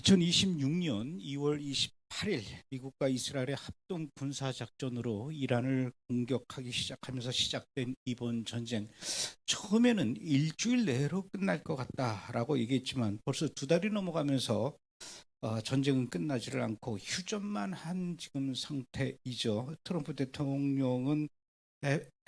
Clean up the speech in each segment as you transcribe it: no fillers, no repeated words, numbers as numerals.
2026년 2월 28일 미국과 이스라엘의 합동 군사작전으로 이란을 공격하기 시작하면서 시작된 이번 전쟁, 처음에는 일주일 내로 끝날 것 같다라고 얘기했지만 벌써 두 달이 넘어가면서 전쟁은 끝나지를 않고 휴전만 한 지금 상태이죠. 트럼프 대통령은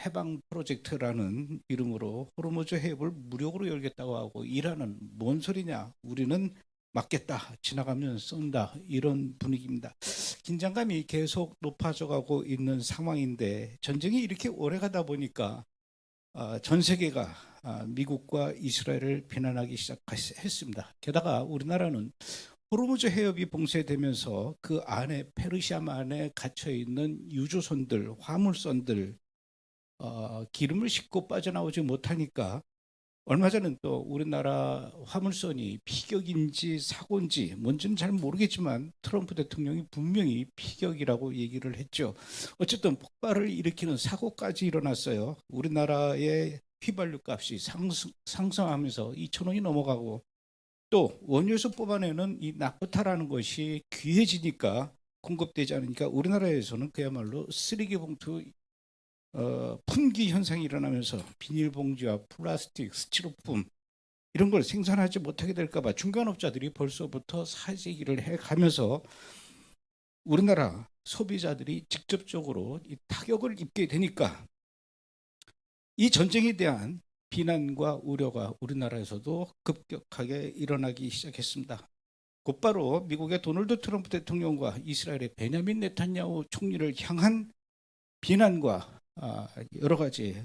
해방 프로젝트라는 이름으로 호르무즈 해협을 무력으로 열겠다고 하고, 이란은 뭔 소리냐, 우리는 맞겠다, 지나가면 쏜다, 이런 분위기입니다. 긴장감이 계속 높아져 가고 있는 상황인데, 전쟁이 이렇게 오래 가다 보니까 전 세계가 미국과 이스라엘을 비난하기 시작했습니다. 게다가 우리나라는 호르무즈 해협이 봉쇄되면서 그 안에, 페르시아 안에 갇혀 있는 유조선들, 화물선들 기름을 싣고 빠져나오지 못하니까, 얼마 전엔 또 우리나라 화물선이 피격인지 사고인지 뭔지는 잘 모르겠지만 트럼프 대통령이 분명히 피격이라고 얘기를 했죠. 어쨌든 폭발을 일으키는 사고까지 일어났어요. 우리나라의 휘발유 값이 상승하면서 2,000원이 넘어가고, 또 원유에서 뽑아내는 이 나프타라는 것이 귀해지니까, 공급되지 않으니까 우리나라에서는 그야말로 쓰레기 봉투 품귀 현상이 일어나면서 비닐봉지와 플라스틱, 스티로폼 이런 걸 생산하지 못하게 될까 봐 중간업자들이 벌써부터 사재기를 해가면서 우리나라 소비자들이 직접적으로 이 타격을 입게 되니까, 이 전쟁에 대한 비난과 우려가 우리나라에서도 급격하게 일어나기 시작했습니다. 곧바로 미국의 도널드 트럼프 대통령과 이스라엘의 베냐민 네탄야후 총리를 향한 비난과 여러 가지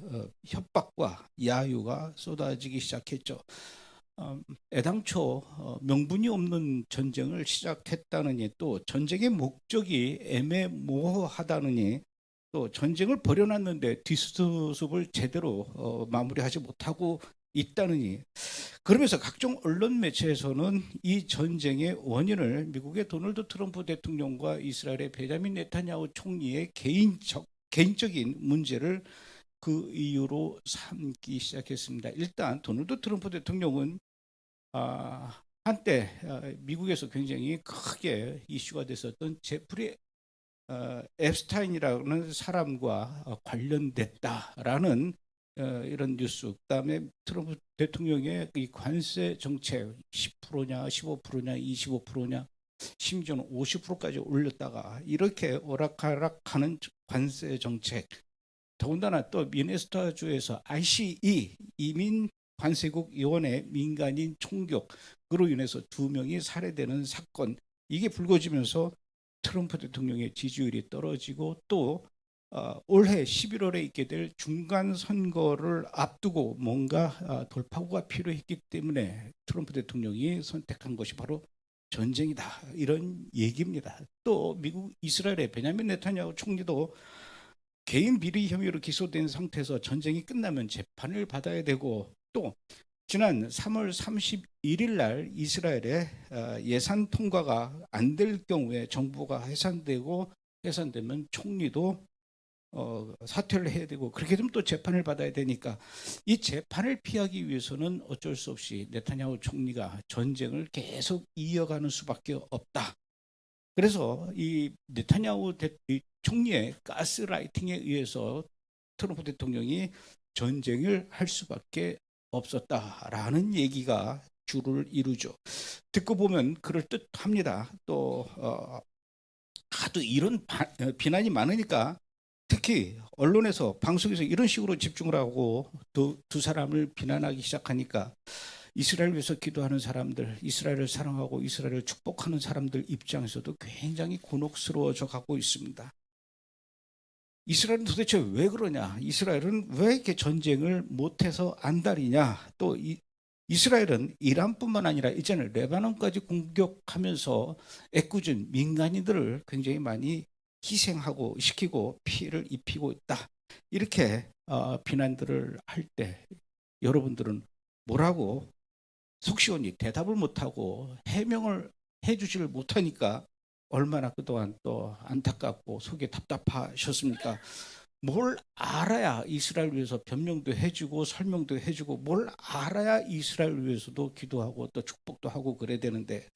협박과 야유가 쏟아지기 시작했죠. 애당초 명분이 없는 전쟁을 시작했다느니, 또 전쟁의 목적이 애매모호하다느니, 또 전쟁을 벌여놨는데 뒷수습을 제대로 마무리하지 못하고 있다느니, 그러면서 각종 언론 매체에서는 이 전쟁의 원인을 미국의 도널드 트럼프 대통령과 이스라엘의 베냐민 네탄야후 총리의 개인적인 문제를 그 이유로 삼기 시작했습니다. 일단 도널드 트럼프 대통령은 한때 미국에서 굉장히 크게 이슈가 됐었던 제프리 앱스타인이라는 사람과 관련됐다라는 이런 뉴스, 그다음에 트럼프 대통령의 이 관세 정책 10%냐 15%냐 25%냐 심지어는 50%까지 올렸다가 이렇게 오락가락하는 관세 정책, 더군다나 또 미네소타주에서 ICE 이민 관세국 요원의 민간인 총격으로 인해서 2명이 살해되는 사건, 이게 불거지면서 트럼프 대통령의 지지율이 떨어지고, 또 올해 11월에 있게 될 중간 선거를 앞두고 뭔가 돌파구가 필요했기 때문에 트럼프 대통령이 선택한 것이 바로 전쟁이다, 이런 얘기입니다. 또 미국 이스라엘의 베냐민 네탄야후 총리도 개인 비리 혐의로 기소된 상태에서 전쟁이 끝나면 재판을 받아야 되고, 또 지난 3월 31일 날 이스라엘의 예산 통과가 안 될 경우에 정부가 해산되면 총리도 사퇴를 해야 되고, 그렇게 되면 또 재판을 받아야 되니까, 이 재판을 피하기 위해서는 어쩔 수 없이 네타냐후 총리가 전쟁을 계속 이어가는 수밖에 없다. 그래서 이 네타냐후 총리의 가스라이팅에 의해서 트럼프 대통령이 전쟁을 할 수밖에 없었다라는 얘기가 주를 이루죠. 듣고 보면 그럴듯합니다. 또 하도 이런 비난이 많으니까, 특히 언론에서, 방송에서 이런 식으로 집중을 하고 두 사람을 비난하기 시작하니까, 이스라엘 위해서 기도하는 사람들, 이스라엘을 사랑하고 이스라엘을 축복하는 사람들 입장에서도 굉장히 곤혹스러워져 가고 있습니다. 이스라엘은 도대체 왜 그러냐? 이스라엘은 왜 이렇게 전쟁을 못해서 안달이냐? 또 이스라엘은 이란뿐만 아니라 이제는 레바논까지 공격하면서 애꿎은 민간인들을 굉장히 많이 희생하고 시키고 피해를 입히고 있다, 이렇게 비난들을 할 때 여러분들은 뭐라고 속 시원히 대답을 못하고 해명을 해주지를 못하니까 얼마나 그동안 또 안타깝고 속이 답답하셨습니까? 뭘 알아야 이스라엘 위해서 변명도 해주고 설명도 해주고 뭘 알아야 이스라엘 위해서도 기도하고 또 축복도 하고 그래야 되는데,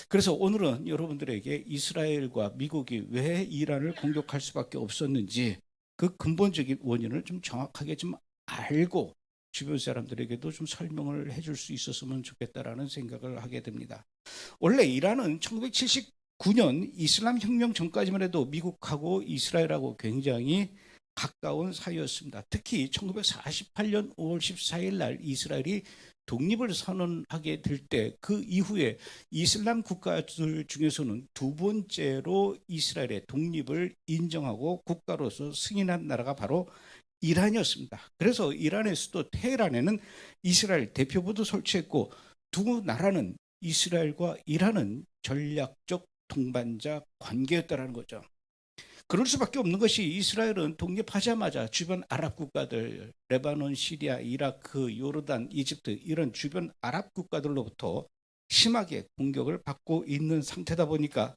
그래서 오늘은 여러분들에게 이스라엘과 미국이 왜 이란을 공격할 수밖에 없었는지 그 근본적인 원인을 좀 정확하게 좀 알고 주변 사람들에게도 좀 설명을 해줄 수 있었으면 좋겠다라는 생각을 하게 됩니다. 원래 이란은 1979년 이슬람 혁명 전까지만 해도 미국하고 이스라엘하고 굉장히 가까운 사이였습니다. 특히 1948년 5월 14일 날 이스라엘이 독립을 선언하게 될 때 그 이후에 이슬람 국가들 중에서는 두 번째로 이스라엘의 독립을 인정하고 국가로서 승인한 나라가 바로 이란이었습니다. 그래서 이란의 수도 테헤란에는 이스라엘 대표부도 설치했고 두 나라는 이스라엘과 이란은 전략적 동반자 관계였다는 거죠. 그럴 수밖에 없는 것이 이스라엘은 독립하자마자 주변 아랍 국가들, 레바논, 시리아, 이라크, 요르단, 이집트 이런 주변 아랍 국가들로부터 심하게 공격을 받고 있는 상태다 보니까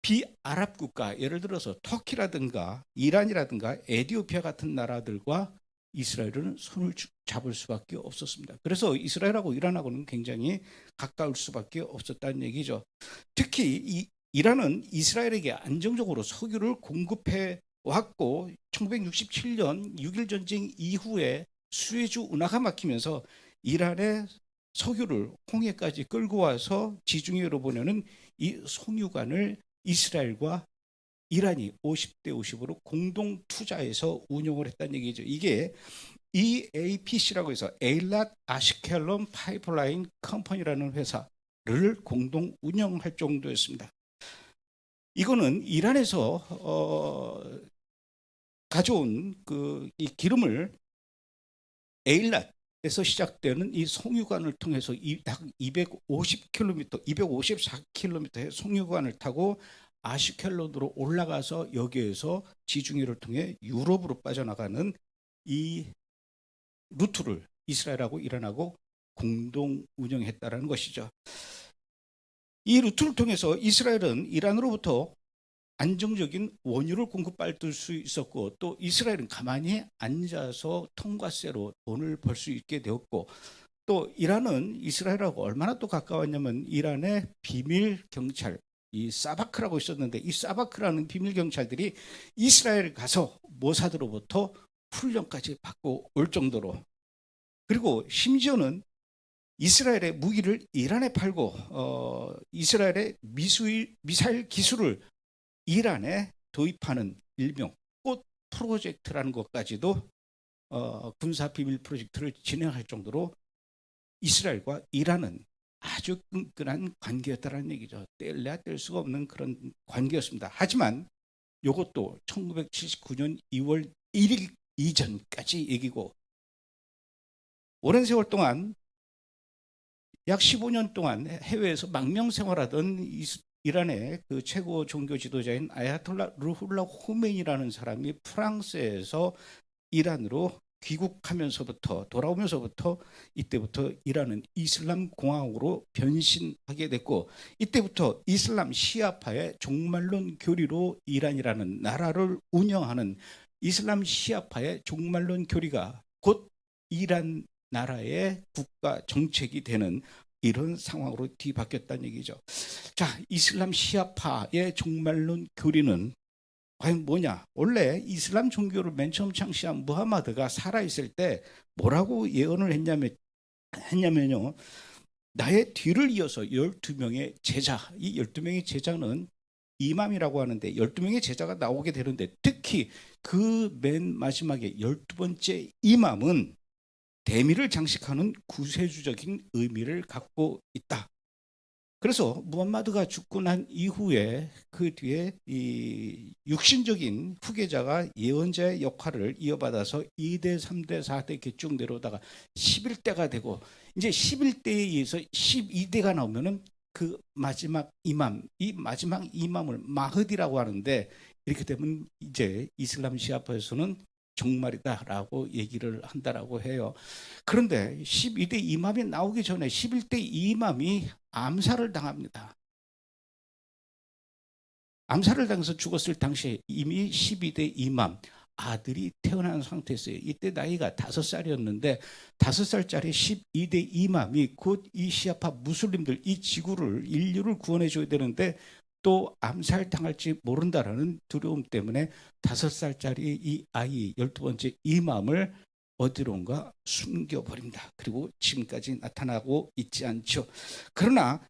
비아랍 국가, 예를 들어서 터키라든가 이란이라든가 에티오피아 같은 나라들과 이스라엘은 손을 잡을 수밖에 없었습니다. 그래서 이스라엘하고 이란하고는 굉장히 가까울 수밖에 없었다는 얘기죠. 특히 이란은 이스라엘에게 안정적으로 석유를 공급해 왔고 1967년 6.1 전쟁 이후에 수에즈 운하가 막히면서 이란의 석유를 홍해까지 끌고 와서 지중해로 보내는 이 송유관을 이스라엘과 이란이 50대 50으로 공동 투자해서 운영을 했다는 얘기죠. 이게 EAPC라고 해서 에일랏 아시켈론 파이프라인 컴퍼니라는 회사를 공동 운영할 정도였습니다. 이거는 이란에서 가져온 이 기름을 에일랏에서 시작되는 이 송유관을 통해서 약 250km, 254km의 송유관을 타고 아시켈론으로 올라가서 여기에서 지중해를 통해 유럽으로 빠져나가는 이 루트를 이스라엘하고 이란하고 공동 운영했다라는 것이죠. 이 루트를 통해서 이스라엘은 이란으로부터 안정적인 원유를 공급받을 수 있었고 또 이스라엘은 가만히 앉아서 통과세로 돈을 벌 수 있게 되었고 또 이란은 이스라엘하고 얼마나 또 가까웠냐면 이란의 비밀 경찰 이 사바크라고 있었는데 이 사바크라는 비밀 경찰들이 이스라엘 가서 모사드로부터 훈련까지 받고 올 정도로, 그리고 심지어는 이스라엘의 무기를 이란에 팔고 이스라엘의 미사일 기술을 이란에 도입하는 일명 꽃 프로젝트라는 것까지도 군사 비밀 프로젝트를 진행할 정도로 이스라엘과 이란은 아주 끈끈한 관계였다는 얘기죠. 뗄래야 뗄 수가 없는 그런 관계였습니다. 하지만 이것도 1979년 2월 1일 이전까지 얘기고 오랜 세월 동안 약 15년 동안 해외에서 망명 생활하던 이란의 그 최고 종교 지도자인 아야톨라 루훌라 호메니라는 사람이 프랑스에서 이란으로 귀국하면서부터 돌아오면서부터 이때부터 이란은 이슬람 공화국으로 변신하게 됐고 이때부터 이슬람 시아파의 종말론 교리로 이란이라는 나라를 운영하는 이슬람 시아파의 종말론 교리가 곧 이란 나라의 국가 정책이 되는 이런 상황으로 뒤바뀌었다는 얘기죠. 자, 이슬람 시아파의 종말론 교리는 과연 뭐냐? 원래 이슬람 종교를 맨 처음 창시한 무하마드가 살아있을 때 뭐라고 예언을 했냐면요. 나의 뒤를 이어서 12명의 제자, 이 12명의 제자는 이맘이라고 하는데 12명의 제자가 나오게 되는데 특히 그 맨 마지막에 12번째 이맘은 대미를 장식하는 구세주적인 의미를 갖고 있다. 그래서 무함마드가 죽고 난 이후에 그 뒤에 이 육신적인 후계자가 예언자의 역할을 이어받아서 2대, 3대, 4대 이렇게 쭉 내려오다가 11대가 되고 이제 11대에 의해서 12대가 나오면은 그 마지막 이맘, 이 마지막 이맘을 마흐디라고 하는데 이렇게 되면 이제 이슬람 시아파에서는 종말이다라고 얘기를 한다라고 해요. 그런데 12대 이맘이 나오기 전에 11대 이맘이 암살을 당합니다. 암살을 당해서 죽었을 당시에 이미 12대 이맘 아들이 태어난 상태였어요. 이때 나이가 5살이었는데 5살짜리 12대 이맘이 곧 이 시아파 무슬림들, 이 지구를, 인류를 구원해 줘야 되는데 또 암살당할지 모른다라는 두려움 때문에 5살짜리 이 아이 12번째 이맘을 어디론가 숨겨버립니다. 그리고 지금까지 나타나고 있지 않죠. 그러나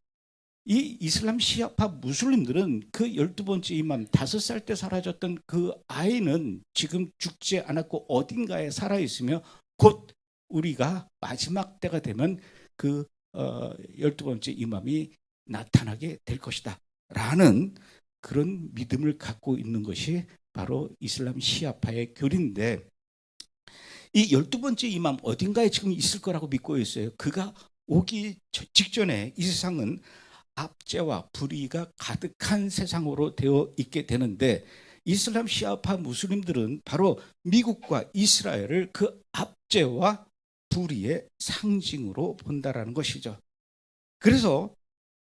이 이슬람 시아파 무슬림들은 그 12번째 이맘 5살 때 사라졌던 그 아이는 지금 죽지 않았고 어딘가에 살아있으며 곧 우리가 마지막 때가 되면 그 12번째 이맘이 나타나게 될 것이다 라는 그런 믿음을 갖고 있는 것이 바로 이슬람 시아파의 교리인데, 이 12번째 이맘 어딘가에 지금 있을 거라고 믿고 있어요. 그가 오기 직전에 이 세상은 압제와 불의가 가득한 세상으로 되어 있게 되는데, 이슬람 시아파 무슬림들은 바로 미국과 이스라엘을 그 압제와 불의의 상징으로 본다라는 것이죠. 그래서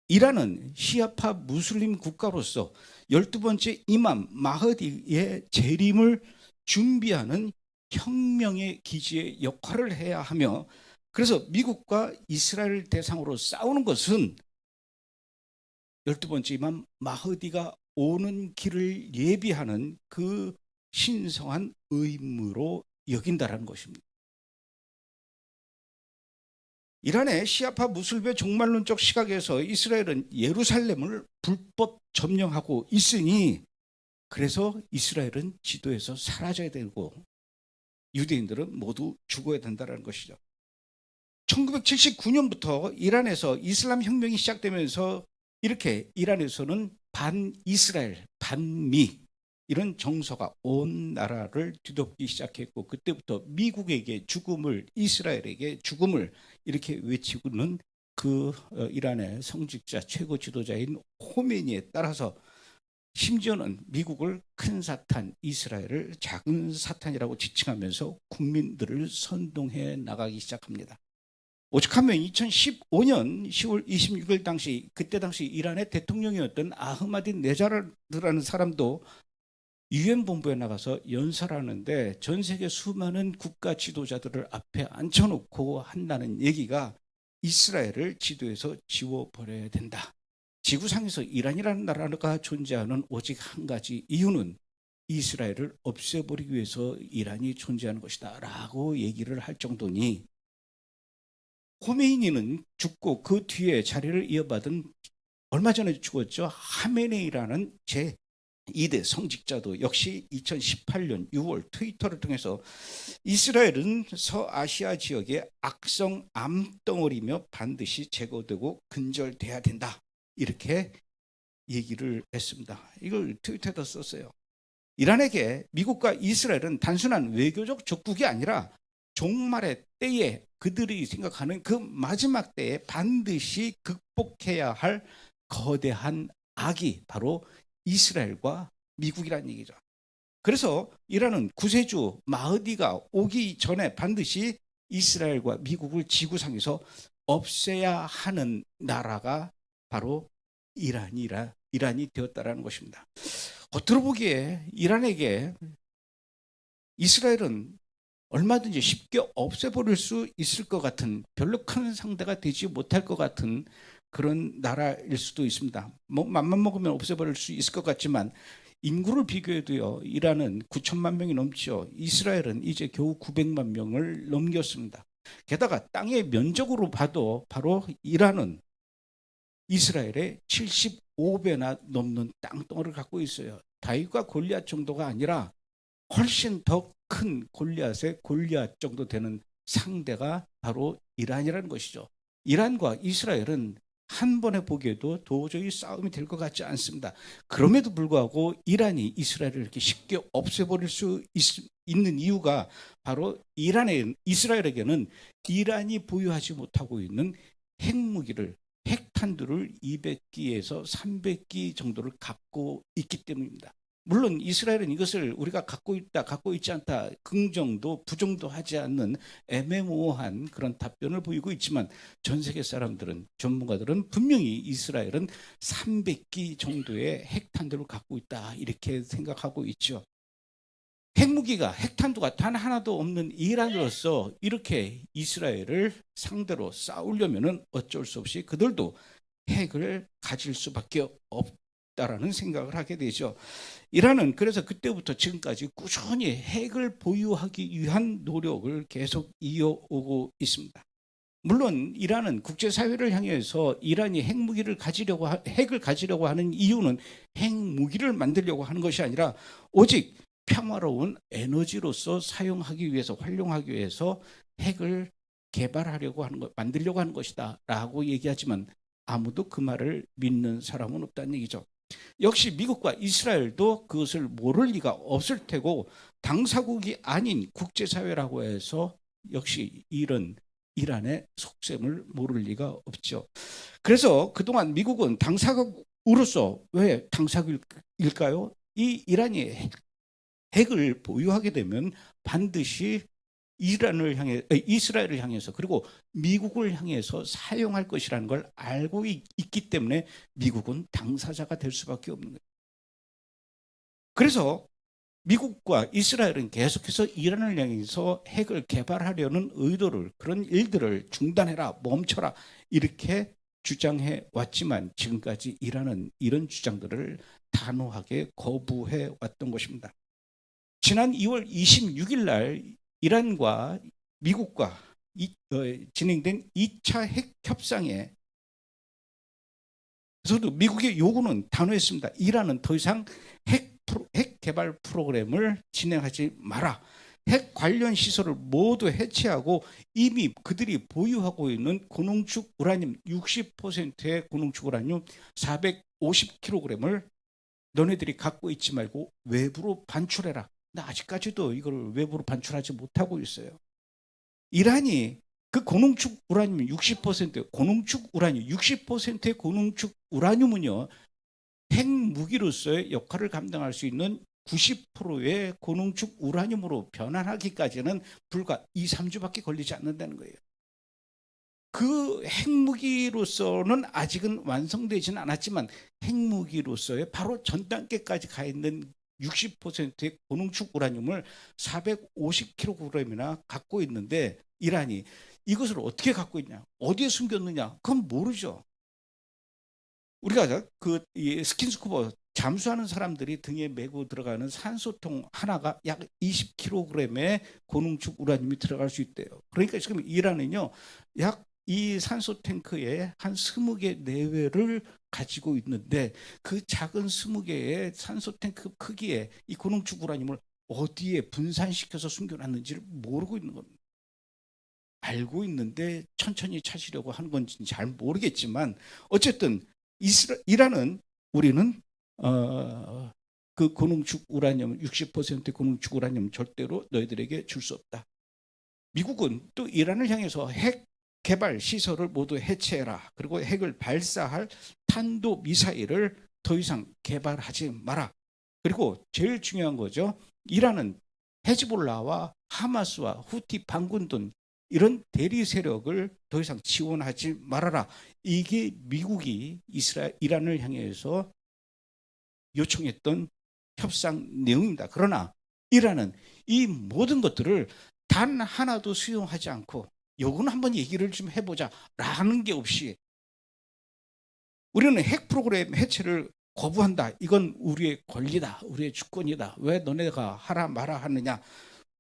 이란은 시아파 무슬림 국가로서 12번째 이맘 마흐디의 재림을 준비하는 혁명의 기지의 역할을 해야 하며, 그래서 미국과 이스라엘 대상으로 싸우는 것은 12번째 이맘 마흐디가 오는 길을 예비하는 그 신성한 의무로 여긴다라는 것입니다. 이란의 시아파 무슬림의 종말론적 시각에서 이스라엘은 예루살렘을 불법 점령하고 있으니, 그래서 이스라엘은 지도에서 사라져야 되고 유대인들은 모두 죽어야 된다는 것이죠. 1979년부터 이란에서 이슬람 혁명이 시작되면서 이렇게 이란에서는 반이스라엘, 반미 이런 정서가 온 나라를 뒤덮기 시작했고, 그때부터 미국에게 죽음을, 이스라엘에게 죽음을 이렇게 외치고는 그 이란의 성직자 최고 지도자인 호메니에 따라서 심지어는 미국을 큰 사탄, 이스라엘을 작은 사탄이라고 지칭하면서 국민들을 선동해 나가기 시작합니다. 오죽하면 2015년 10월 26일 당시, 그때 당시 이란의 대통령이었던 아흐마디네자드라는 사람도 유엔 본부에 나가서 연설하는데 전 세계 수많은 국가 지도자들을 앞에 앉혀놓고 한다는 얘기가 이스라엘을 지도에서 지워버려야 된다. 지구상에서 이란이라는 나라가 존재하는 오직 한 가지 이유는 이스라엘을 없애버리기 위해서 이란이 존재하는 것이다 라고 얘기를 할 정도니, 호메이니는 죽고 그 뒤에 자리를 이어받은, 얼마 전에 죽었죠, 하메네이라는 제2대 성직자도 역시 2018년 6월 트위터를 통해서 이스라엘은 서아시아 지역의 악성 암덩어리며 반드시 제거되고 근절돼야 된다 이렇게 얘기를 했습니다. 이걸 트위터에다 썼어요. 이란에게 미국과 이스라엘은 단순한 외교적 적국이 아니라 종말의 때에 그들이 생각하는 그 마지막 때에 반드시 극복해야 할 거대한 악이 바로 이스라엘과 미국이라는 얘기죠. 그래서 이란은 구세주 마흐디가 오기 전에 반드시 이스라엘과 미국을 지구상에서 없애야 하는 나라가 바로 이란이 되었다라는 것입니다. 겉으로 보기에 이란에게 이스라엘은 얼마든지 쉽게 없애버릴 수 있을 것 같은, 별로 큰 상대가 되지 못할 것 같은 그런 나라일 수도 있습니다. 뭐 맘만 먹으면 없애버릴 수 있을 것 같지만 인구를 비교해도요, 이란은 9천만 명이 넘죠. 이스라엘은 이제 겨우 900만 명을 넘겼습니다. 게다가 땅의 면적으로 봐도 바로 이란은 이스라엘의 75배나 넘는 땅덩어리를 갖고 있어요. 다윗과 골리앗 정도가 아니라 훨씬 더 큰 골리앗의 골리앗 정도 되는 상대가 바로 이란이라는 것이죠. 이란과 이스라엘은 한 번에 보기에도 도저히 싸움이 될 것 같지 않습니다. 그럼에도 불구하고 이란이 이스라엘을 이렇게 쉽게 없애버릴 수 있는 이유가 바로 이스라엘에게는 이란이 보유하지 못하고 있는 핵무기를, 핵탄두를 200기에서 300기 정도를 갖고 있기 때문입니다. 물론 이스라엘은 이것을 우리가 갖고 있다, 갖고 있지 않다, 긍정도 부정도 하지 않는 애매모호한 그런 답변을 보이고 있지만, 전 세계 사람들은, 전문가들은 분명히 이스라엘은 300기 정도의 핵탄두를 갖고 있다 이렇게 생각하고 있죠. 핵무기가 핵탄두가 단 하나도 없는 이란으로서 이렇게 이스라엘을 상대로 싸우려면은 어쩔 수 없이 그들도 핵을 가질 수밖에 없다라는 생각을 하게 되죠. 이란은 그래서 그때부터 지금까지 꾸준히 핵을 보유하기 위한 노력을 계속 이어오고 있습니다. 물론 이란은 국제사회를 향해서 이란이 핵을 가지려고 하는 이유는 핵무기를 만들려고 하는 것이 아니라 오직 평화로운 에너지로서 사용하기 위해서, 활용하기 위해서 핵을 개발하려고 하는 것, 만들려고 하는 것이다라고 얘기하지만 아무도 그 말을 믿는 사람은 없다는 얘기죠. 역시 미국과 이스라엘도 그것을 모를 리가 없을 테고 당사국이 아닌 국제사회라고 해서 역시 이런 이란의 속셈을 모를 리가 없죠. 그래서 그동안 미국은 당사국으로서 왜 당사국일까요? 이 이란이 핵을 보유하게 되면 반드시 이스라엘을 향해서 그리고 미국을 향해서 사용할 것이라는 걸 알고 있기 때문에 미국은 당사자가 될 수밖에 없는 거예요. 그래서 미국과 이스라엘은 계속해서 이란을 향해서 핵을 개발하려는 의도를, 그런 일들을 중단해라, 멈춰라 이렇게 주장해 왔지만 지금까지 이란은 이런 주장들을 단호하게 거부해 왔던 것입니다. 지난 2월 26일 날 이란과 미국과 진행된 2차 핵 협상에서도 미국의 요구는 단호했습니다. 이란은 더 이상 핵 개발 프로그램을 진행하지 마라. 핵 관련 시설을 모두 해체하고 이미 그들이 보유하고 있는 고농축 우라늄 60%의 고농축 우라늄 450kg을 너네들이 갖고 있지 말고 외부로 반출해라. 근데 아직까지도 이걸 외부로 반출하지 못하고 있어요. 이란이 그 고농축 우라늄 60%, 고농축 우라늄 60%의 고농축 우라늄은요, 핵무기로서의 역할을 감당할 수 있는 90%의 고농축 우라늄으로 변환하기까지는 불과 2, 3주밖에 걸리지 않는다는 거예요. 그 핵무기로서는 아직은 완성되지는 않았지만 핵무기로서의 바로 전 단계까지 가 있는 60%의 고농축 우라늄을 450kg이나 갖고 있는데 이란이 이것을 어떻게 갖고 있냐, 어디에 숨겼느냐, 그건 모르죠. 우리가 이 스킨스쿠버 잠수하는 사람들이 등에 메고 들어가는 산소통 하나가 약 20kg의 고농축 우라늄이 들어갈 수 있대요. 그러니까 지금 이란은요, 약 이 산소 탱크에 한 20개 내외를 가지고 있는데 그 작은 20개의 산소 탱크 크기에 이 고농축 우라늄을 어디에 분산시켜서 숨겨놨는지를 모르고 있는 겁니다. 알고 있는데 천천히 찾으려고 하는 건지 잘 모르겠지만 어쨌든 이란은 우리는 그 고농축 우라늄 60%의 고농축 우라늄 절대로 너희들에게 줄 수 없다. 미국은 또 이란을 향해서 핵 개발 시설을 모두 해체해라. 그리고 핵을 발사할 탄도 미사일을 더 이상 개발하지 마라. 그리고 제일 중요한 거죠. 이란은 헤즈볼라와 하마스와 후티 반군 등 이런 대리 세력을 더 이상 지원하지 말아라. 이게 미국이 이란을 향해서 요청했던 협상 내용입니다. 그러나 이란은 이 모든 것들을 단 하나도 수용하지 않고 요거는 한번 얘기를 좀 해보자 라는 게 없이 우리는 핵 프로그램 해체를 거부한다. 이건 우리의 권리다. 우리의 주권이다. 왜 너네가 하라 마라 하느냐.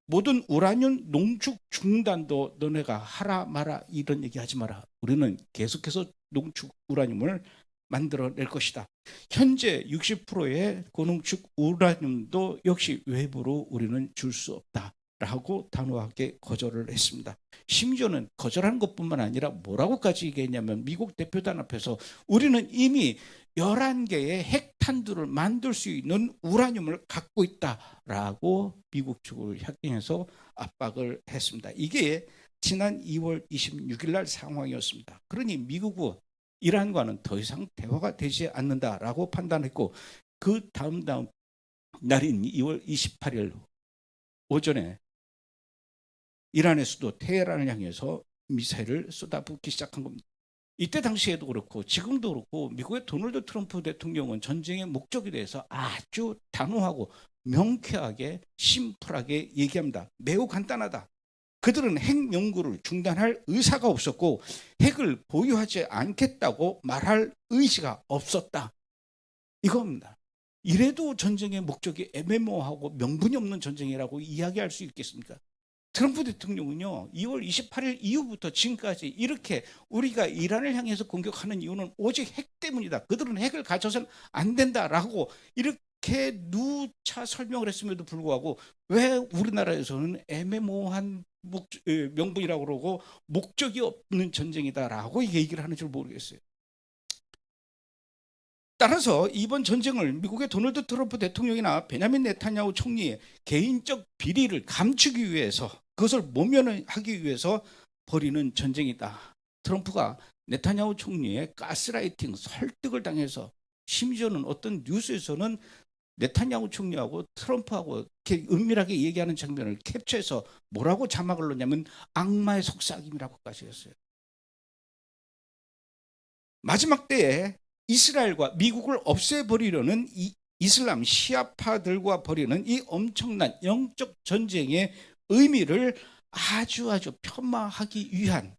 모든 우라늄 농축 중단도 너네가 하라 마라 이런 얘기 하지 마라. 우리는 계속해서 농축 우라늄을 만들어낼 것이다. 현재 60%의 고농축 우라늄도 역시 외부로 우리는 줄 수 없다. 라고 단호하게 거절을 했습니다. 심지어는 거절한 것뿐만 아니라 뭐라고까지 얘기했냐면 미국 대표단 앞에서 우리는 이미 11개의 핵탄두를 만들 수 있는 우라늄을 갖고 있다라고 미국 측을 향해서 압박을 했습니다. 이게 지난 2월 26일 날 상황이었습니다. 그러니 미국은 이란과는 더 이상 대화가 되지 않는다라고 판단했고 그 다음 날인 2월 28일 오전에 이란의 수도 테헤란을 향해서 미사일을 쏟아붓기 시작한 겁니다. 이때 당시에도 그렇고 지금도 그렇고 미국의 도널드 트럼프 대통령은 전쟁의 목적에 대해서 아주 단호하고 명쾌하게 심플하게 얘기합니다. 매우 간단하다. 그들은 핵 연구를 중단할 의사가 없었고 핵을 보유하지 않겠다고 말할 의지가 없었다. 이겁니다. 이래도 전쟁의 목적이 애매모호하고 명분이 없는 전쟁이라고 이야기할 수 있겠습니까? 트럼프 대통령은요, 2월 28일 이후부터 지금까지 이렇게 우리가 이란을 향해서 공격하는 이유는 오직 핵 때문이다. 그들은 핵을 가져서는 안 된다라고 이렇게 누차 설명을 했음에도 불구하고 왜 우리나라에서는 애매모호한 명분이라고 그러고 목적이 없는 전쟁이다라고 얘기를 하는 줄 모르겠어요. 따라서 이번 전쟁을 미국의 도널드 트럼프 대통령이나 베냐민 네타냐후 총리의 개인적 비리를 감추기 위해서, 그것을 모면하기 위해서 벌이는 전쟁이다. 트럼프가 네타냐후 총리의 가스라이팅, 설득을 당해서, 심지어는 어떤 뉴스에서는 네타냐후 총리하고 트럼프하고 이렇게 은밀하게 얘기하는 장면을 캡처해서 뭐라고 자막을 넣냐면 악마의 속삭임이라고까지 했어요. 마지막 때에 이스라엘과 미국을 없애버리려는 이슬람 시아파들과 벌이는 이 엄청난 영적 전쟁의 의미를 아주 폄하하기 위한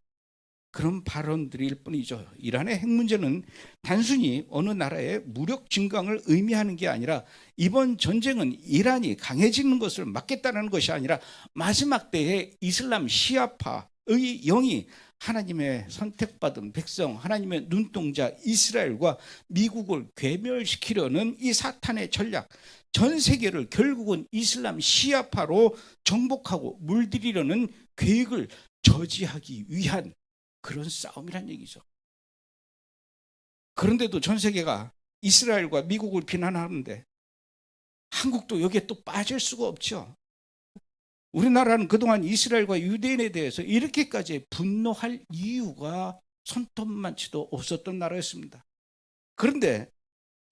그런 발언들일 뿐이죠. 이란의 핵 문제는 단순히 어느 나라의 무력 증강을 의미하는 게 아니라 이번 전쟁은 이란이 강해지는 것을 막겠다는 것이 아니라 마지막 때에 이슬람 시아파의 영이 하나님의 선택받은 백성, 하나님의 눈동자 이스라엘과 미국을 괴멸시키려는 이 사탄의 전략, 전 세계를 결국은 이슬람 시아파로 정복하고 물들이려는 계획을 저지하기 위한 그런 싸움이란 얘기죠. 그런데도 전 세계가 이스라엘과 미국을 비난하는데 한국도 여기에 또 빠질 수가 없죠. 우리나라는 그동안 이스라엘과 유대인에 대해서 이렇게까지 분노할 이유가 손톱만치도 없었던 나라였습니다. 그런데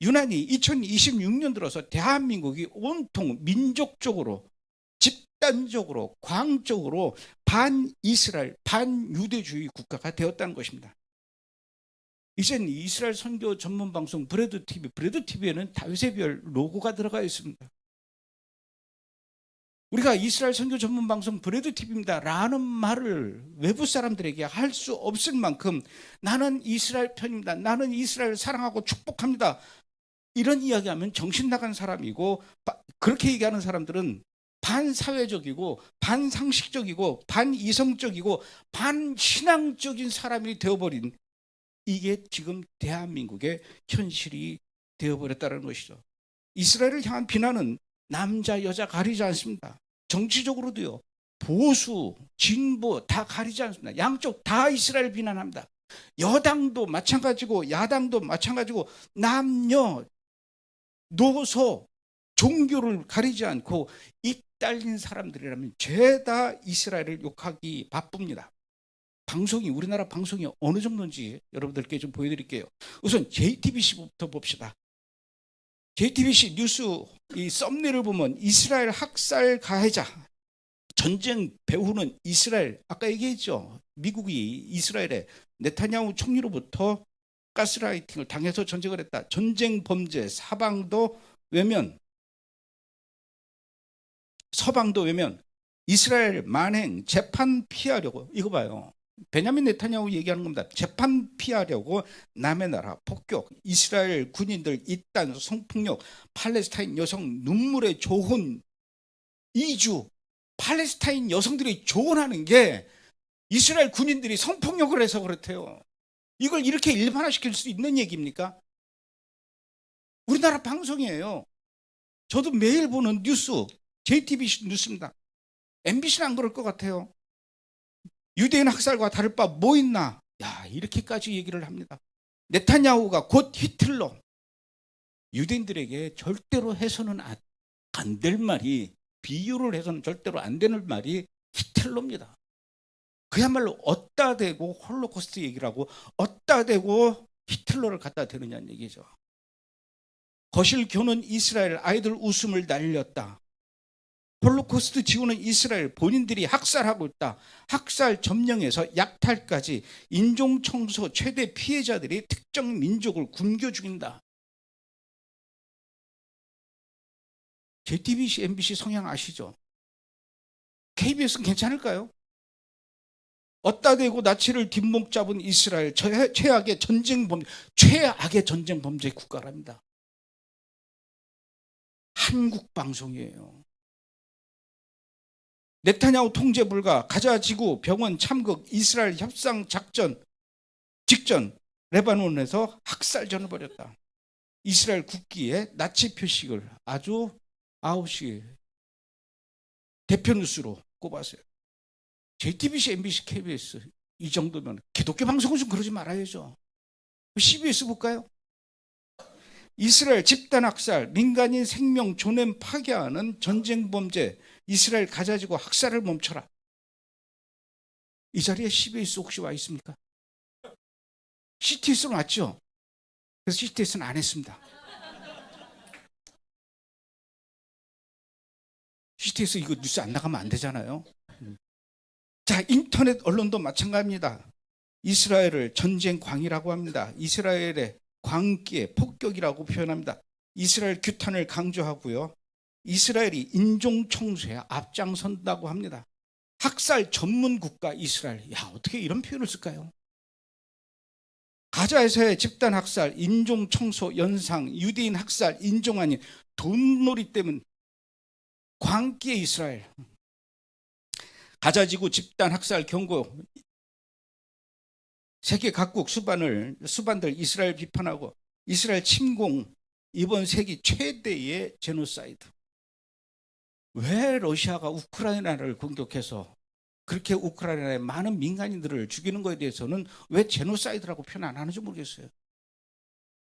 유난히 2026년 들어서 대한민국이 온통 민족적으로, 집단적으로, 광적으로 반이스라엘, 반유대주의 국가가 되었다는 것입니다. 이젠 이스라엘 선교 전문 방송 브레드 TV에는 다윗의 별 로고가 들어가 있습니다. 우리가 이스라엘 선교 전문 방송 브레드 TV입니다 라는 말을 외부 사람들에게 할 수 없을 만큼 나는 이스라엘 편입니다. 나는 이스라엘 사랑하고 축복합니다. 이런 이야기하면 정신 나간 사람이고, 그렇게 얘기하는 사람들은 반사회적이고 반상식적이고 반이성적이고 반신앙적인 사람이 되어버린, 이게 지금 대한민국의 현실이 되어버렸다는 것이죠. 이스라엘을 향한 비난은 남자 여자 가리지 않습니다. 정치적으로도요, 보수 진보 다 가리지 않습니다. 양쪽 다 이스라엘 비난합니다. 여당도 마찬가지고 야당도 마찬가지고 남녀 노소 종교를 가리지 않고 잇달린 사람들이라면 죄다 이스라엘을 욕하기 바쁩니다. 방송이, 우리나라 방송이 어느 정도인지 여러분들께 좀 보여드릴게요. 우선 JTBC부터 봅시다. JTBC 뉴스 이 썸네일을 보면 이스라엘 학살 가해자, 전쟁 배후는 이스라엘, 아까 얘기했죠. 미국이 이스라엘에 네타냐후 총리로부터 가스라이팅을 당해서 전쟁을 했다. 전쟁 범죄, 서방도 외면, 이스라엘 만행, 재판 피하려고, 이거 봐요. 베냐민 네타냐후 얘기하는 겁니다. 재판 피하려고 남의 나라 폭격, 이스라엘 군인들 이단 성폭력, 팔레스타인 여성 눈물의 조혼, 이주, 팔레스타인 여성들이 조혼하는 게 이스라엘 군인들이 성폭력을 해서 그렇대요. 이걸 이렇게 일반화시킬 수 있는 얘기입니까? 우리나라 방송이에요. 저도 매일 보는 뉴스, JTBC 뉴스입니다. MBC는 안 그럴 것 같아요. 유대인 학살과 다를 바 뭐 있나? 야, 이렇게까지 얘기를 합니다. 네타냐후가 곧 히틀러. 유대인들에게 절대로 해서는 안 될 말이, 비유를 해서는 절대로 안 되는 말이 히틀러입니다. 그야말로 어디다 대고 홀로코스트 얘기를 하고 어디다 대고 히틀러를 갖다 대느냐는 얘기죠. 거실 교는 이스라엘 아이들 웃음을 날렸다. 홀로코스트 지구는 이스라엘 본인들이 학살하고 있다. 학살 점령에서 약탈까지 인종 청소 최대 피해자들이 특정 민족을 굶겨 죽인다. JTBC, MBC 성향 아시죠? KBS는 괜찮을까요? 어따 대고 나치를 뒷목 잡은 이스라엘 최악의 전쟁 범죄 국가랍니다. 한국 방송이에요. 네타냐후 통제 불가, 가자 지구 병원 참극, 이스라엘 협상 작전 직전 레바논에서 학살전을 벌였다. 이스라엘 국기에 나치 표식을 아주 아웃이 대표 뉴스로 꼽았어요. JTBC, MBC, KBS 이 정도면 기독교 방송은 좀 그러지 말아야죠. CBS 볼까요? 이스라엘 집단 학살, 민간인 생명 존엄 파괴하는 전쟁 범죄, 이스라엘 가자지구 학살을 멈춰라. 이 자리에 CBS 혹시 와 있습니까? CTS는 왔죠? 그래서 CTS는 안 했습니다. CTS 이거 뉴스 안 나가면 안 되잖아요. 자, 인터넷 언론도 마찬가지입니다. 이스라엘을 전쟁 광이라고 합니다. 이스라엘의 광기의 폭격이라고 표현합니다. 이스라엘 규탄을 강조하고요. 이스라엘이 인종 청소에 앞장선다고 합니다. 학살 전문 국가 이스라엘. 야, 어떻게 이런 표현을 쓸까요? 가자에서의 집단 학살, 인종 청소 연상, 유대인 학살, 인종 아닌 돈놀이 때문 광기의 이스라엘. 가자지구 집단 학살 경고. 세계 각국 수반들 이스라엘 비판하고 이스라엘 침공 이번 세기 최대의 제노사이드. 왜 러시아가 우크라이나를 공격해서 그렇게 우크라이나의 많은 민간인들을 죽이는 것에 대해서는 왜 제노사이드라고 표현 안 하는지 모르겠어요.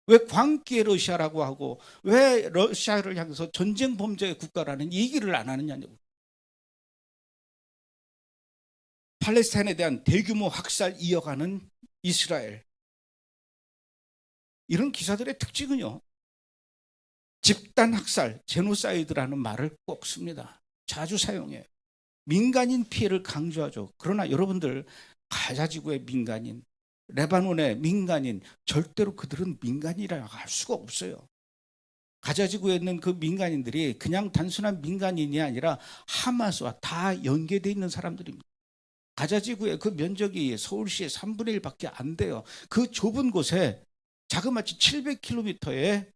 왜 광기의 러시아라고 하고 왜 러시아를 향해서 전쟁 범죄의 국가라는 얘기를 안 하느냐고. 팔레스타인에 대한 대규모 학살 이어가는 이스라엘. 이런 기사들의 특징은요, 집단 학살, 제노사이드라는 말을 꼭 씁니다. 자주 사용해요. 민간인 피해를 강조하죠. 그러나 여러분들, 가자지구의 민간인, 레바논의 민간인, 절대로 그들은 민간이라 할 수가 없어요. 가자지구에 있는 그 민간인들이 그냥 단순한 민간인이 아니라 하마스와 다 연계되어 있는 사람들입니다. 가자지구의 그 면적이 서울시의 3분의 1밖에 안 돼요. 그 좁은 곳에 자그마치 700km의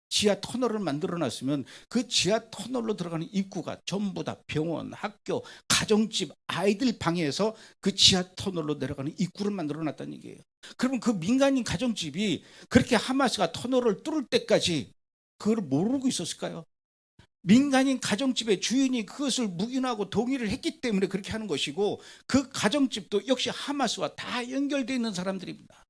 지하 터널을 만들어 놨으면 그 지하 터널로 들어가는 입구가 전부 다 병원, 학교, 가정집, 아이들 방에서 그 지하 터널로 내려가는 입구를 만들어 놨다는 얘기예요. 그러면 그 민간인 가정집이 그렇게 하마스가 터널을 뚫을 때까지 그걸 모르고 있었을까요? 민간인 가정집의 주인이 그것을 묵인하고 동의를 했기 때문에 그렇게 하는 것이고, 그 가정집도 역시 하마스와 다 연결되어 있는 사람들입니다.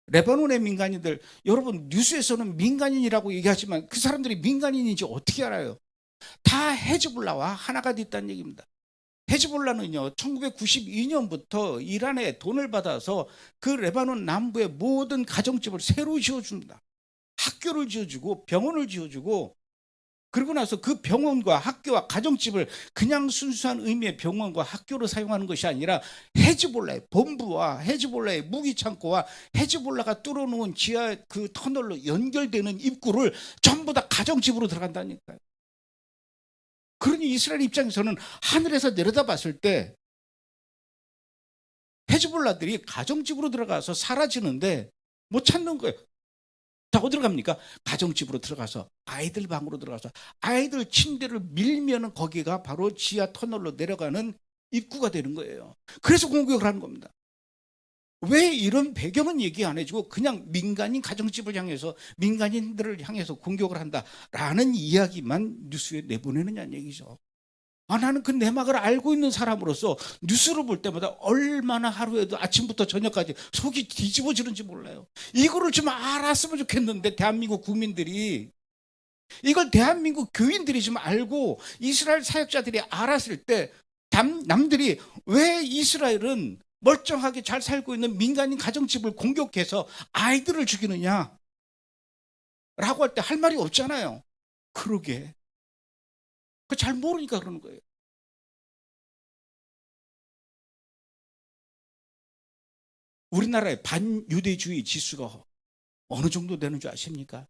레바논의 민간인들, 여러분 뉴스에서는 민간인이라고 얘기하지만 그 사람들이 민간인인지 어떻게 알아요? 다 헤즈볼라와 하나가 됐다는 얘기입니다. 헤즈볼라는요, 1992년부터 이란에 돈을 받아서 그 레바논 남부의 모든 가정집을 새로 지어줍니다. 학교를 지어주고 병원을 지어주고, 그러고 나서 그 병원과 학교와 가정집을 그냥 순수한 의미의 병원과 학교로 사용하는 것이 아니라 헤즈볼라의 본부와 헤즈볼라의 무기창고와 헤즈볼라가 뚫어놓은 지하 그 터널로 연결되는 입구를 전부 다 가정집으로 들어간다니까요. 그러니 이스라엘 입장에서는 하늘에서 내려다봤을 때 헤즈볼라들이 가정집으로 들어가서 사라지는데 못 찾는 거예요. 자, 어디로 갑니까? 가정집으로 들어가서 아이들 방으로 들어가서 아이들 침대를 밀면은 거기가 바로 지하 터널로 내려가는 입구가 되는 거예요. 그래서 공격을 하는 겁니다. 왜 이런 배경은 얘기 안 해주고 그냥 민간인 가정집을 향해서 민간인들을 향해서 공격을 한다라는 이야기만 뉴스에 내보내느냐는 얘기죠. 나는 그 내막을 알고 있는 사람으로서 뉴스를 볼 때마다 얼마나 하루에도 아침부터 저녁까지 속이 뒤집어지는지 몰라요. 이거를 좀 알았으면 좋겠는데, 대한민국 국민들이, 이걸 대한민국 교인들이 좀 알고 이스라엘 사역자들이 알았을 때 남들이 왜 이스라엘은 멀쩡하게 잘 살고 있는 민간인 가정집을 공격해서 아이들을 죽이느냐 라고 할 때 할 말이 없잖아요. 그러게, 그 잘 모르니까 그러는 거예요. 우리나라의 반유대주의 지수가 어느 정도 되는 줄 아십니까?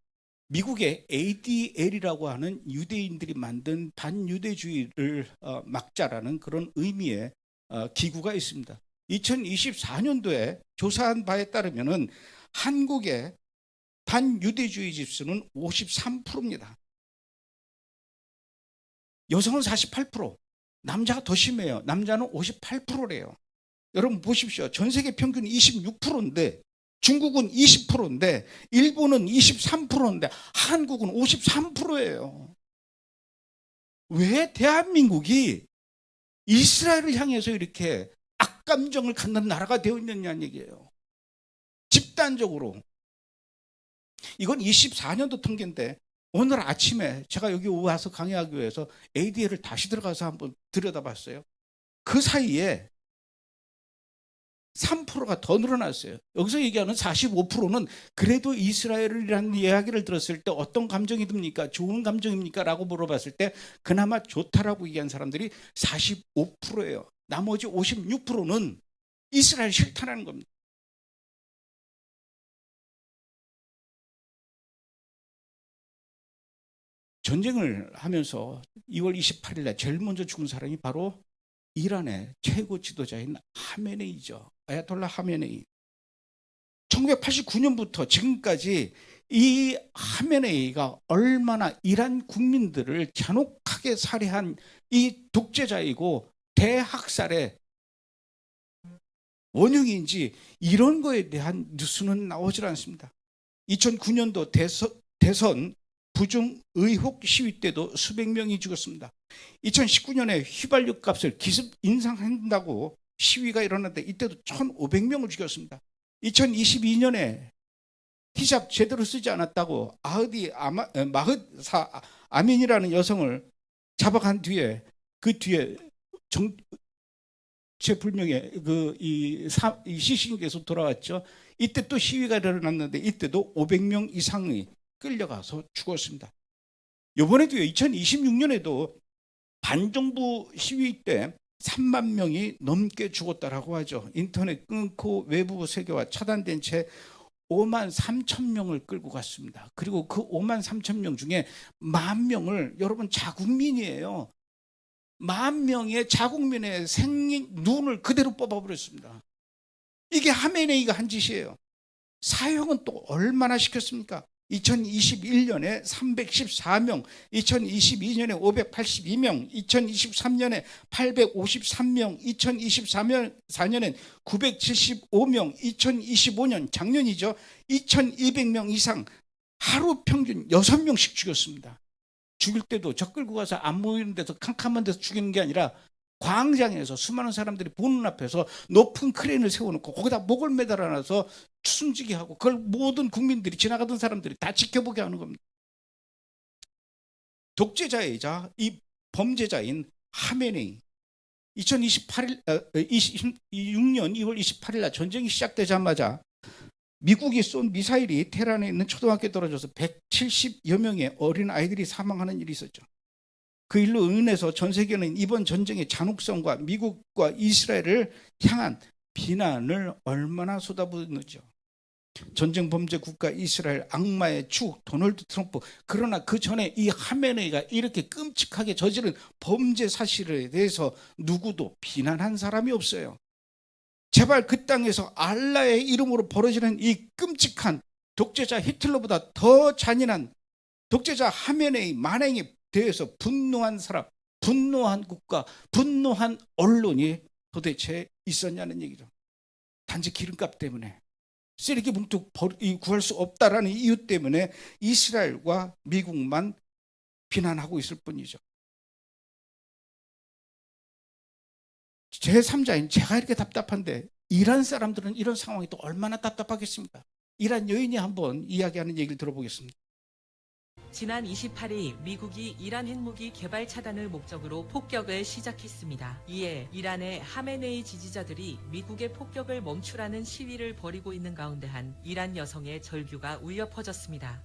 미국의 ADL이라고 하는 유대인들이 만든 반유대주의를 막자라는 그런 의미의 기구가 있습니다. 2024년도에 조사한 바에 따르면 한국의 반유대주의 지수는 53%입니다. 여성은 48%, 남자가 더 심해요. 남자는 58%래요. 여러분 보십시오. 전 세계 평균 26%인데 중국은 20%인데 일본은 23%인데 한국은 53%예요. 왜 대한민국이 이스라엘을 향해서 이렇게 악감정을 갖는 나라가 되어 있느냐는 얘기예요. 집단적으로. 이건 24년도 통계인데 오늘 아침에 제가 여기 와서 강의하기 위해서 ADL을 다시 들어가서 한번 들여다봤어요. 그 사이에 3%가 더 늘어났어요. 여기서 얘기하는 45%는 그래도 이스라엘이라는 이야기를 들었을 때 어떤 감정이 듭니까? 좋은 감정입니까? 라고 물어봤을 때 그나마 좋다라고 얘기한 사람들이 45%예요. 나머지 56%는 이스라엘 싫다라는 겁니다. 전쟁을 하면서 2월 28일 날 제일 먼저 죽은 사람이 바로 이란의 최고 지도자인 하메네이죠. 아야톨라 하메네이. 1989년부터 지금까지 이 하메네이가 얼마나 이란 국민들을 잔혹하게 살해한 이 독재자이고 대학살의 원흉인지 이런 거에 대한 뉴스는 나오질 않습니다. 2009년도 대선 부정 의혹 시위 때도 수백 명이 죽었습니다. 2019년에 휘발유 값을 기습 인상한다고 시위가 일어났는데 이때도 1,500명을 죽였습니다. 2022년에 히잡 제대로 쓰지 않았다고 마흐사 아민이라는 여성을 잡아간 뒤에 그 뒤에 정체불명의 이 시신께서 돌아왔죠. 이때 또 시위가 일어났는데 이때도 500명 이상이 끌려가서 죽었습니다. 이번에도요. 2026년에도 반정부 시위 때 3만 명이 넘게 죽었다라고 하죠. 인터넷 끊고 외부 세계와 차단된 채 5만 3천 명을 끌고 갔습니다. 그리고 그 5만 3천 명 중에 1만 명을 여러분 자국민이에요. 1만 명의 자국민의 생긴 눈을 그대로 뽑아버렸습니다. 이게 하메네이가 한 짓이에요. 사형은 또 얼마나 시켰습니까? 2021년에 314명, 2022년에 582명, 2023년에 853명, 2024년엔 975명, 2025년 작년이죠. 2200명 이상 하루 평균 6명씩 죽였습니다. 죽일 때도 저 끌고 가서 안 모이는 데서 캄캄한 데서 죽이는 게 아니라 광장에서 수많은 사람들이 보는 앞에서 높은 크레인을 세워놓고 거기다 목을 매달아놔서 숨지게 하고 그걸 모든 국민들이 지나가던 사람들이 다 지켜보게 하는 겁니다. 독재자이자 이 범죄자인 하메네이 2026년 2월 28일 날 전쟁이 시작되자마자 미국이 쏜 미사일이 테헤란에 있는 초등학교에 떨어져서 170여 명의 어린 아이들이 사망하는 일이 있었죠. 그 일로 인해서 전 세계는 이번 전쟁의 잔혹성과 미국과 이스라엘을 향한 비난을 얼마나 쏟아붓는지요. 전쟁 범죄 국가 이스라엘 악마의 축 도널드 트럼프. 그러나 그 전에 이 하메네이가 이렇게 끔찍하게 저지른 범죄 사실에 대해서 누구도 비난한 사람이 없어요. 제발 그 땅에서 알라의 이름으로 벌어지는 이 끔찍한 독재자 히틀러보다 더 잔인한 독재자 하메네이 만행에 대해서 분노한 사람, 분노한 국가, 분노한 언론이 도대체 있었냐는 얘기죠. 단지 기름값 때문에, 쓰레기 봉투 구할 수 없다라는 이유 때문에 이스라엘과 미국만 비난하고 있을 뿐이죠. 제3자인 제가 이렇게 답답한데 이란 사람들은 이런 상황이 또 얼마나 답답하겠습니까? 이란 여인이 한번 이야기하는 얘기를 들어보겠습니다. 지난 28일 미국이 이란 핵무기 개발 차단을 목적으로 폭격을 시작했습니다. 이에 이란의 하메네이 지지자들이 미국의 폭격을 멈추라는 시위를 벌이고 있는 가운데 한 이란 여성의 절규가 울려 퍼졌습니다.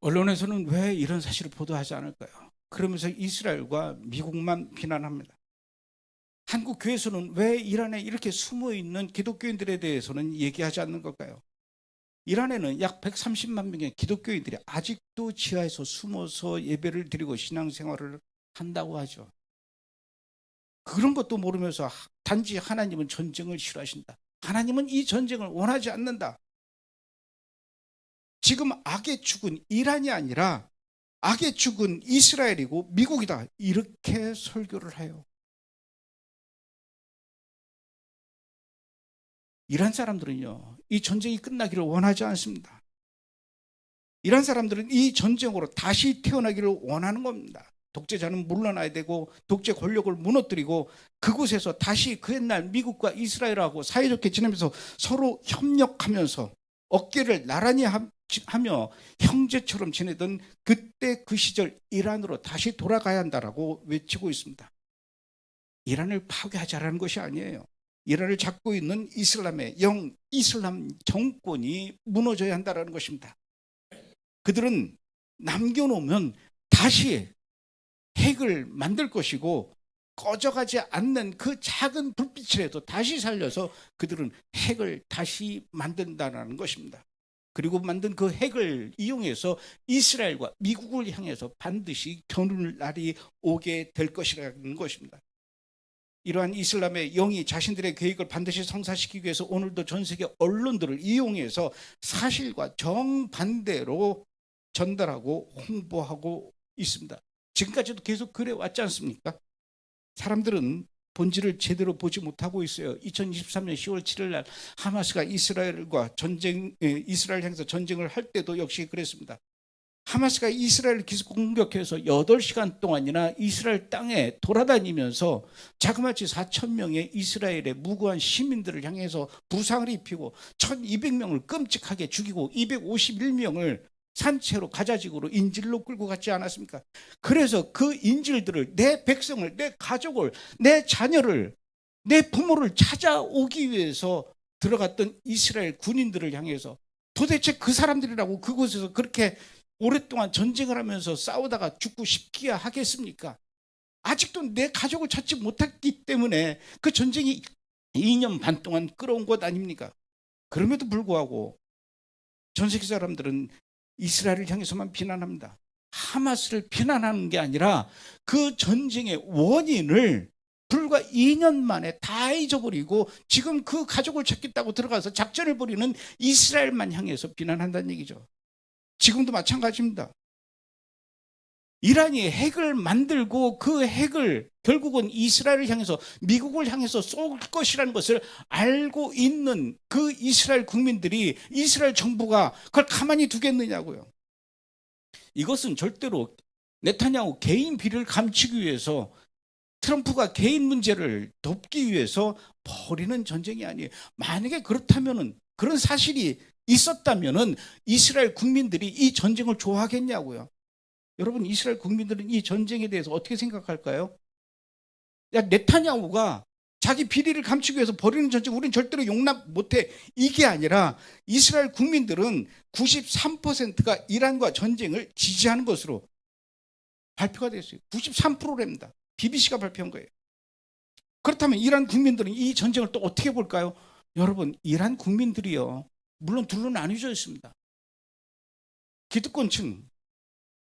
언론에서는 왜 이런 사실을 보도하지 않을까요? 그러면서 이스라엘과 미국만 비난합니다. 한국 교회에서는 왜 이란에 이렇게 숨어 있는 기독교인들에 대해서는 얘기하지 않는 걸까요? 이란에는 약 130만 명의 기독교인들이 아직도 지하에서 숨어서 예배를 드리고 신앙생활을 한다고 하죠. 그런 것도 모르면서 단지 하나님은 전쟁을 싫어하신다. 하나님은 이 전쟁을 원하지 않는다. 지금 악의 축은 이란이 아니라 악의 축은 이스라엘이고 미국이다. 이렇게 설교를 해요. 이란 사람들은요, 이 전쟁이 끝나기를 원하지 않습니다. 이란 사람들은 이 전쟁으로 다시 태어나기를 원하는 겁니다. 독재자는 물러나야 되고 독재 권력을 무너뜨리고 그곳에서 다시 그 옛날 미국과 이스라엘하고 사이좋게 지내면서 서로 협력하면서 어깨를 나란히 하며 형제처럼 지내던 그때 그 시절 이란으로 다시 돌아가야 한다라고 외치고 있습니다. 이란을 파괴하자라는 것이 아니에요. 이란을 잡고 있는 이슬람의 이슬람 정권이 무너져야 한다는 것입니다. 그들은 남겨놓으면 다시 핵을 만들 것이고 꺼져가지 않는 그 작은 불빛이라도 다시 살려서 그들은 핵을 다시 만든다는 것입니다. 그리고 만든 그 핵을 이용해서 이스라엘과 미국을 향해서 반드시 겨눌 날이 오게 될 것이라는 것입니다. 이러한 이슬람의 영이 자신들의 계획을 반드시 성사시키기 위해서 오늘도 전 세계 언론들을 이용해서 사실과 정반대로 전달하고 홍보하고 있습니다. 지금까지도 계속 그래 왔지 않습니까? 사람들은 본질을 제대로 보지 못하고 있어요. 2023년 10월 7일 날 하마스가 이스라엘 향해서 전쟁을 할 때도 역시 그랬습니다. 하마스가 이스라엘을 계속 공격해서 8시간 동안이나 이스라엘 땅에 돌아다니면서 자그마치 4,000명의 이스라엘의 무고한 시민들을 향해서 부상을 입히고 1,200명을 끔찍하게 죽이고 251명을 산채로 가자지구로 인질로 끌고 갔지 않았습니까? 그래서 그 인질들을 내 백성을, 내 가족을, 내 자녀를, 내 부모를 찾아오기 위해서 들어갔던 이스라엘 군인들을 향해서 도대체 그 사람들이라고 그곳에서 그렇게 오랫동안 전쟁을 하면서 싸우다가 죽고 싶기야 하겠습니까? 아직도 내 가족을 찾지 못했기 때문에 그 전쟁이 2년 반 동안 끌어온 것 아닙니까? 그럼에도 불구하고 전 세계 사람들은 이스라엘을 향해서만 비난합니다. 하마스를 비난하는 게 아니라 그 전쟁의 원인을 불과 2년 만에 다 잊어버리고 지금 그 가족을 찾겠다고 들어가서 작전을 벌이는 이스라엘만 향해서 비난한다는 얘기죠. 지금도 마찬가지입니다. 이란이 핵을 만들고 그 핵을 결국은 이스라엘을 향해서 미국을 향해서 쏠 것이라는 것을 알고 있는 그 이스라엘 국민들이 이스라엘 정부가 그걸 가만히 두겠느냐고요. 이것은 절대로 네타냐후 개인 비리를 감추기 위해서 트럼프가 개인 문제를 덮기 위해서 벌이는 전쟁이 아니에요. 만약에 그렇다면은 그런 사실이 있었다면은 이스라엘 국민들이 이 전쟁을 좋아하겠냐고요. 여러분, 이스라엘 국민들은 이 전쟁에 대해서 어떻게 생각할까요? 네타냐후가 자기 비리를 감추기 위해서 벌이는 전쟁 우리는 절대로 용납 못해. 이게 아니라 이스라엘 국민들은 93%가 이란과 전쟁을 지지하는 것으로 발표가 됐어요. 93%랍니다. BBC가 발표한 거예요. 그렇다면 이란 국민들은 이 전쟁을 또 어떻게 볼까요? 여러분, 이란 국민들이요, 물론 둘로 나뉘어져 있습니다. 기득권층,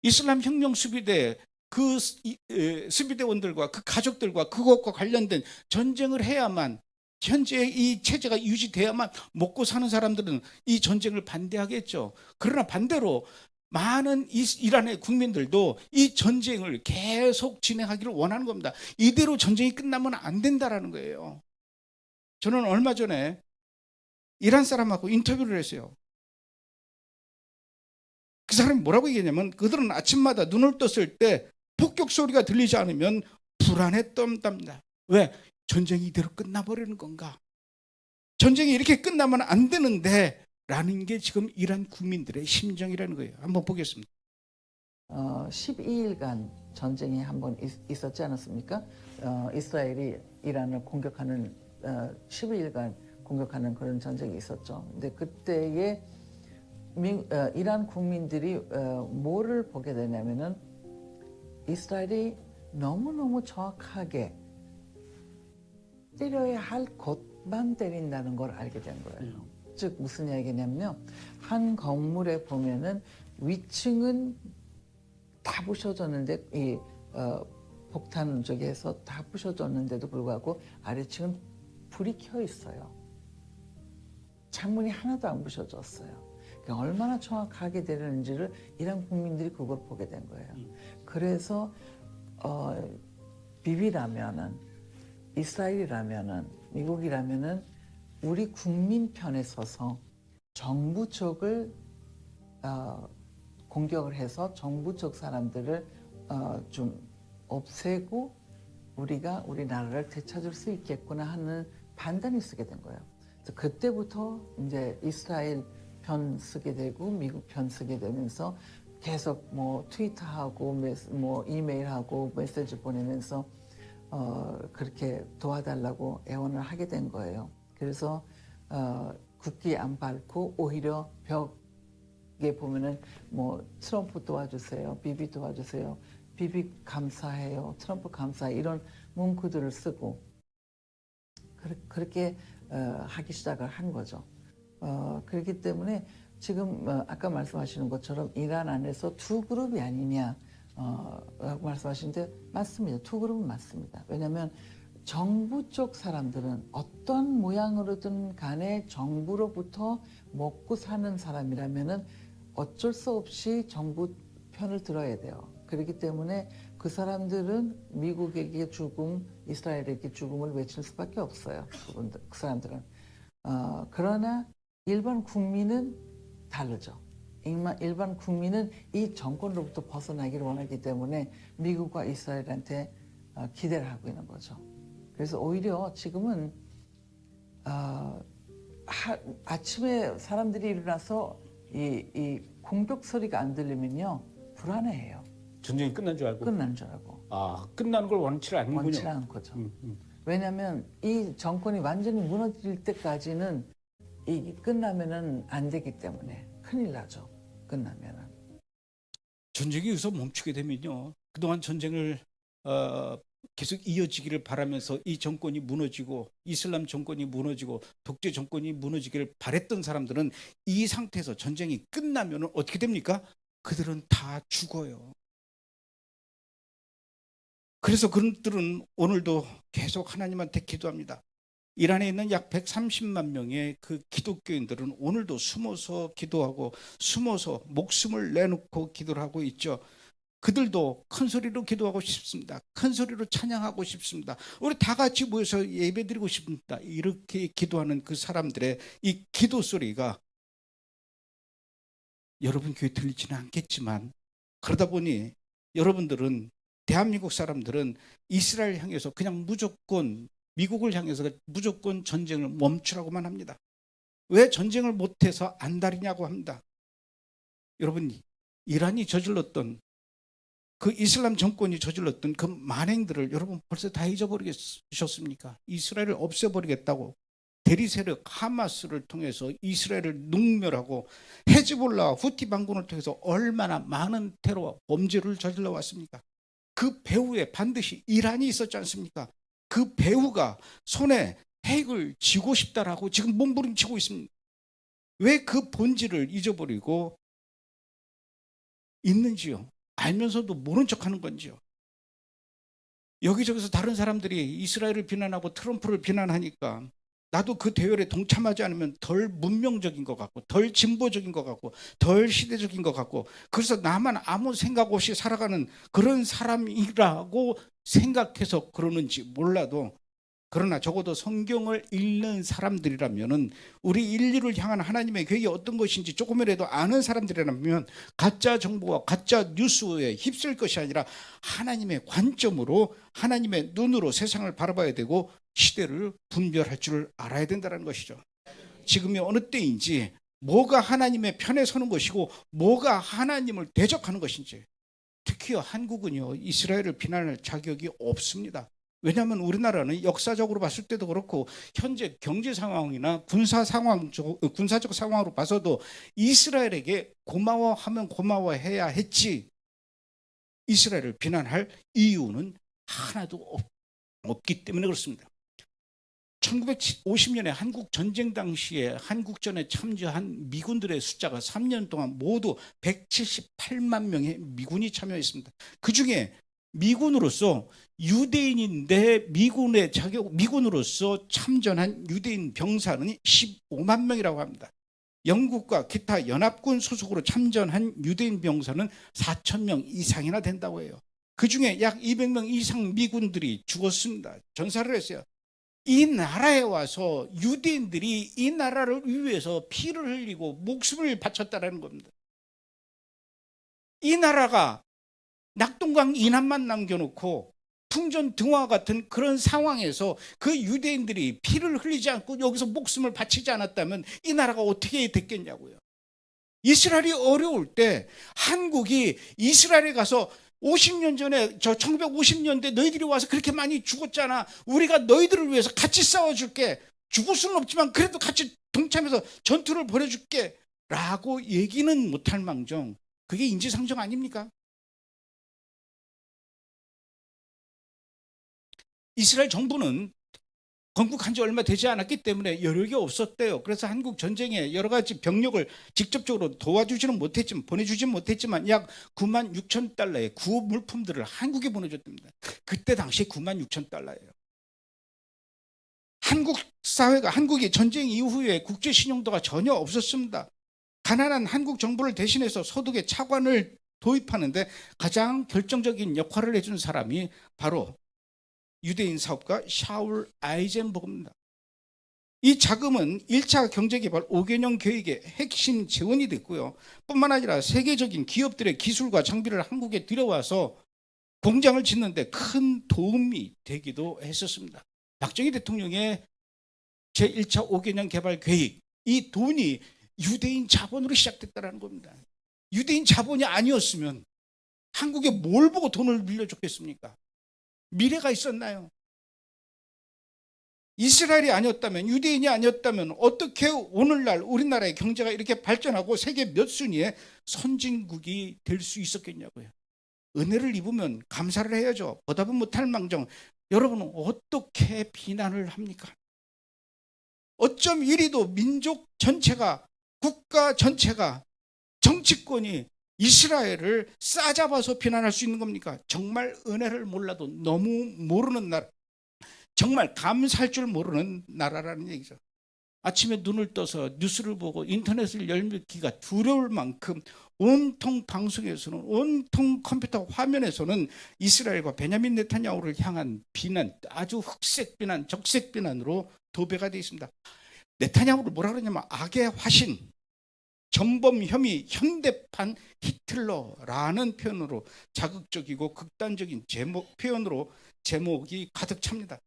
이슬람 혁명 수비대, 그 수비대원들과 그 가족들과 그것과 관련된 전쟁을 해야만, 현재 이 체제가 유지돼야만 먹고 사는 사람들은 이 전쟁을 반대하겠죠. 그러나 반대로 많은 이란의 국민들도 이 전쟁을 계속 진행하기를 원하는 겁니다. 이대로 전쟁이 끝나면 안 된다라는 거예요. 저는 얼마 전에 이란 사람하고 인터뷰를 했어요. 그 사람이 뭐라고 얘기했냐면, 그들은 아침마다 눈을 떴을 때 폭격 소리가 들리지 않으면 불안에 똠답니다. 왜? 전쟁이 이대로 끝나버리는 건가? 전쟁이 이렇게 끝나면 안 되는데 라는 게 지금 이란 국민들의 심정이라는 거예요. 한번 보겠습니다. 12일간 전쟁이 한번 있었지 않았습니까? 이스라엘이 이란을 공격하는 12일간 공격하는 그런 전쟁이 있었죠. 근데 그때에 이란 국민들이 뭐를 보게 되냐면은 이스라엘이 너무너무 정확하게 때려야 할 곳만 때린다는 걸 알게 된 거예요. 즉 무슨 이야기냐면요. 한 건물에 보면은 위층은 다 부셔졌는데 이 폭탄 쪽에서 다 부셔졌는데도 불구하고 아래층은 불이 켜 있어요. 창문이 하나도 안 부셔졌어요. 그러니까 얼마나 정확하게 되는지를 이란 국민들이 그걸 보게 된 거예요. 그래서 비비라면은 이스라엘이라면은 미국이라면은 우리 국민 편에 서서 정부 쪽을 공격을 해서 정부 쪽 사람들을 좀 없애고 우리가 우리나라를 되찾을 수 있겠구나 하는 판단이 쓰게 된 거예요. 그래서 그때부터 이제 이스라엘 편 쓰게 되고 미국 편 쓰게 되면서 계속 뭐 트위터하고 뭐 이메일하고 메시지 보내면서 그렇게 도와달라고 애원을 하게 된 거예요. 그래서 국기 안 밟고 오히려 벽에 보면은 뭐 트럼프 도와주세요, 비비 도와주세요, 비비 감사해요, 트럼프 감사해 이런 문구들을 쓰고 그렇게 하기 시작을 한 거죠. 그렇기 때문에 지금 아까 말씀하시는 것처럼 이란 안에서 두 그룹이 아니냐 라고 말씀하시는데 맞습니다. 두 그룹은 맞습니다. 왜냐하면 정부 쪽 사람들은 어떤 모양으로든 간에 정부로부터 먹고 사는 사람이라면은 어쩔 수 없이 정부 편을 들어야 돼요. 그렇기 때문에 그 사람들은 미국에게 죽음, 이스라엘에게 죽음을 외칠 수밖에 없어요. 그 사람들은. 그러나 일반 국민은 다르죠. 일반 국민은 이 정권으로부터 벗어나기를 원하기 때문에 미국과 이스라엘한테 기대를 하고 있는 거죠. 그래서 오히려 지금은 아침에 사람들이 일어나서 이 공격 소리가 안 들리면요 불안해해요. 전쟁이 끝난 줄 알고? 끝난 줄 알고. 끝나는 걸 원치 않는군요. 원치 않거죠. 왜냐하면 이 정권이 완전히 무너질 때까지는 이 끝나면은 안 되기 때문에 큰일 나죠. 끝나면은. 전쟁이 여기서 멈추게 되면요. 그동안 전쟁을 계속 이어지기를 바라면서 이 정권이 무너지고 이슬람 정권이 무너지고 독재 정권이 무너지기를 바랬던 사람들은 이 상태에서 전쟁이 끝나면 어떻게 됩니까? 그들은 다 죽어요. 그래서 그들은 오늘도 계속 하나님한테 기도합니다. 이란에 있는 약 130만 명의 그 기독교인들은 오늘도 숨어서 기도하고 숨어서 목숨을 내놓고 기도를 하고 있죠. 그들도 큰 소리로 기도하고 싶습니다. 큰 소리로 찬양하고 싶습니다. 우리 다 같이 모여서 예배드리고 싶습니다. 이렇게 기도하는 그 사람들의 이 기도 소리가 여러분 귀에 들리지는 않겠지만 그러다 보니 여러분들은 대한민국 사람들은 이스라엘 향해서 그냥 무조건 미국을 향해서 무조건 전쟁을 멈추라고만 합니다. 왜 전쟁을 못해서 안달이냐고 합니다. 여러분 이란이 저질렀던 그 이슬람 정권이 저질렀던 그 만행들을 여러분 벌써 다 잊어버리셨습니까? 이스라엘을 없애버리겠다고 대리 세력 하마스를 통해서 이스라엘을 능멸하고 헤즈볼라 후티 반군을 통해서 얼마나 많은 테러 범죄를 저질러 왔습니까? 그 배후에 반드시 이란이 있었지 않습니까? 그 배후가 손에 핵을 쥐고 싶다라고 지금 몸부림치고 있습니다. 왜 그 본질을 잊어버리고 있는지요? 알면서도 모른 척하는 건지요? 여기저기서 다른 사람들이 이스라엘을 비난하고 트럼프를 비난하니까 나도 그 대열에 동참하지 않으면 덜 문명적인 것 같고 덜 진보적인 것 같고 덜 시대적인 것 같고 그래서 나만 아무 생각 없이 살아가는 그런 사람이라고 생각해서 그러는지 몰라도 그러나 적어도 성경을 읽는 사람들이라면은 우리 인류를 향한 하나님의 계획이 어떤 것인지 조금이라도 아는 사람들이라면 가짜 정보와 가짜 뉴스에 휩쓸 것이 아니라 하나님의 관점으로 하나님의 눈으로 세상을 바라봐야 되고 시대를 분별할 줄 알아야 된다는 것이죠. 지금이 어느 때인지 뭐가 하나님의 편에 서는 것이고 뭐가 하나님을 대적하는 것인지, 특히 한국은요 이스라엘을 비난할 자격이 없습니다. 왜냐하면 우리나라는 역사적으로 봤을 때도 그렇고 현재 경제 상황이나 군사적 상황으로 봐서도 이스라엘에게 고마워하면 고마워해야 했지 이스라엘을 비난할 이유는 하나도 없기 때문에 그렇습니다. 1950년에 한국 전쟁 당시에 한국전에 참여한 미군들의 숫자가 3년 동안 모두 178만 명의 미군이 참여했습니다. 그중에 미군으로서 유대인인데 미군으로서 참전한 유대인 병사는 15만 명이라고 합니다. 영국과 기타 연합군 소속으로 참전한 유대인 병사는 4천 명 이상이나 된다고 해요. 그중에 약 200명 이상 미군들이 죽었습니다. 전사를 했어요. 이 나라에 와서 유대인들이 이 나라를 위해서 피를 흘리고 목숨을 바쳤다는 겁니다. 이 나라가 낙동강 이남만 남겨놓고 풍전등화 같은 그런 상황에서 그 유대인들이 피를 흘리지 않고 여기서 목숨을 바치지 않았다면 이 나라가 어떻게 됐겠냐고요. 이스라엘이 어려울 때 한국이 이스라엘에 가서 50년 전에 1950년대 너희들이 와서 그렇게 많이 죽었잖아. 우리가 너희들을 위해서 같이 싸워줄게. 죽을 수는 없지만 그래도 같이 동참해서 전투를 벌여줄게 라고 얘기는 못할 망정 그게 인지상정 아닙니까? 이스라엘 정부는 건국한 지 얼마 되지 않았기 때문에 여력이 없었대요. 그래서 한국 전쟁에 여러 가지 병력을 직접적으로 도와주지는 못했지만 보내주지는 못했지만 약 9만 6천 달러의 구호 물품들을 한국에 보내줬답니다. 그때 당시에 9만 6천 달러예요. 한국 사회가 한국이 전쟁 이후에 국제 신용도가 전혀 없었습니다. 가난한 한국 정부를 대신해서 소득의 차관을 도입하는데 가장 결정적인 역할을 해준 사람이 바로 유대인 사업가 샤울 아이젠버그입니다. 이 자금은 1차 경제개발 5개년 계획의 핵심 재원이 됐고요. 뿐만 아니라 세계적인 기업들의 기술과 장비를 한국에 들여와서 공장을 짓는 데 큰 도움이 되기도 했었습니다. 박정희 대통령의 제1차 5개년 개발 계획, 이 돈이 유대인 자본으로 시작됐다는 겁니다. 유대인 자본이 아니었으면 한국에 뭘 보고 돈을 빌려줬겠습니까? 미래가 있었나요? 이스라엘이 아니었다면, 유대인이 아니었다면 어떻게 오늘날 우리나라의 경제가 이렇게 발전하고 세계 몇 순위의 선진국이 될 수 있었겠냐고요. 은혜를 입으면 감사를 해야죠. 보답은 못할 망정 여러분은 어떻게 비난을 합니까? 어쩜 이리도 민족 전체가, 국가 전체가, 정치권이 이스라엘을 싸잡아서 비난할 수 있는 겁니까? 정말 은혜를 몰라도 너무 모르는 나라, 정말 감사할 줄 모르는 나라라는 얘기죠. 아침에 눈을 떠서 뉴스를 보고 인터넷을 열기가 두려울 만큼 온통 방송에서는, 온통 컴퓨터 화면에서는 이스라엘과 베냐민 네타냐후를 향한 비난, 아주 흑색 비난, 적색 비난으로 도배가 되어 있습니다. 네타냐후를 뭐라 그러냐면 악의 화신, 전범 혐의, 현대판 히틀러라는 표현으로 자극적이고 극단적인 표현으로 제목이 가득 찹니다.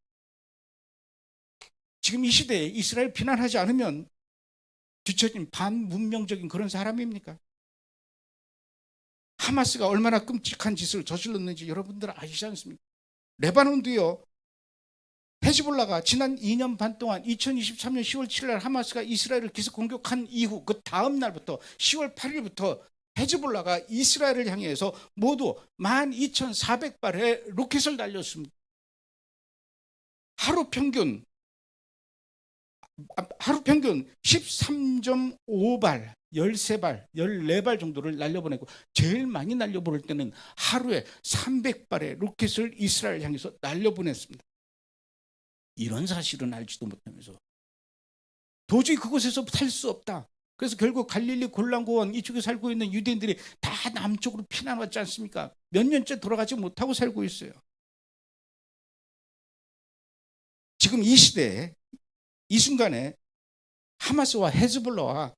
지금 이 시대에 이스라엘 비난하지 않으면 뒤처진 반문명적인 그런 사람입니까? 하마스가 얼마나 끔찍한 짓을 저질렀는지 여러분들 아시지 않습니까? 레바논도요, 헤즈볼라가 지난 2년 반 동안 2023년 10월 7일 날 하마스가 이스라엘을 기습 공격한 이후 그 다음 날부터 10월 8일부터 헤즈볼라가 이스라엘을 향해서 모두 12,400발의 로켓을 날렸습니다. 하루 평균 13.5발, 13발, 14발 정도를 날려보내고 제일 많이 날려보낼 때는 하루에 300발의 로켓을 이스라엘 향해서 날려보냈습니다. 이런 사실은 알지도 못하면서 도저히 그곳에서 살 수 없다. 그래서 결국 갈릴리 골란고원 이쪽에 살고 있는 유대인들이 다 남쪽으로 피난 왔지 않습니까? 몇 년째 돌아가지 못하고 살고 있어요. 지금 이 시대에 이 순간에 하마스와 헤즈볼라와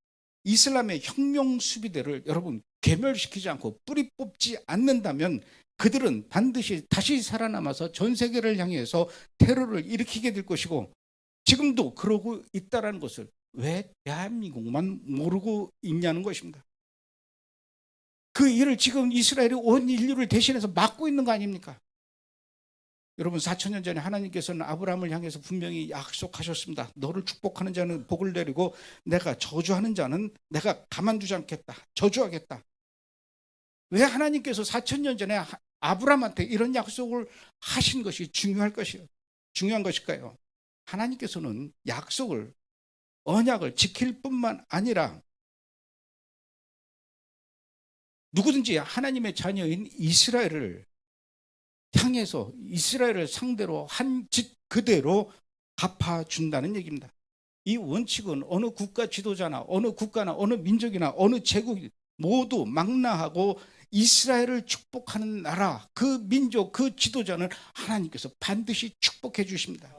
이슬람의 혁명 수비대를 여러분 괴멸시키지 않고 뿌리 뽑지 않는다면 그들은 반드시 다시 살아남아서 전 세계를 향해서 테러를 일으키게 될 것이고, 지금도 그러고 있다는 것을 왜 대한민국만 모르고 있냐는 것입니다. 그 일을 지금 이스라엘이 온 인류를 대신해서 막고 있는 거 아닙니까? 여러분, 4,000년 전에 하나님께서는 아브라함을 향해서 분명히 약속하셨습니다. 너를 축복하는 자는 복을 내리고 내가 저주하는 자는 내가 가만두지 않겠다. 저주하겠다. 왜 하나님께서 4,000년 전에 아브라함한테 이런 약속을 하신 것이 중요한 것일까요? 하나님께서는 약속을, 언약을 지킬 뿐만 아니라 누구든지 하나님의 자녀인 이스라엘을 향해서 이스라엘을 상대로 한 짓 그대로 갚아준다는 얘기입니다. 이 원칙은 어느 국가 지도자나 어느 국가나 어느 민족이나 어느 제국이 모두 망라하고 이스라엘을 축복하는 나라, 그 민족, 그 지도자는 하나님께서 반드시 축복해 주십니다.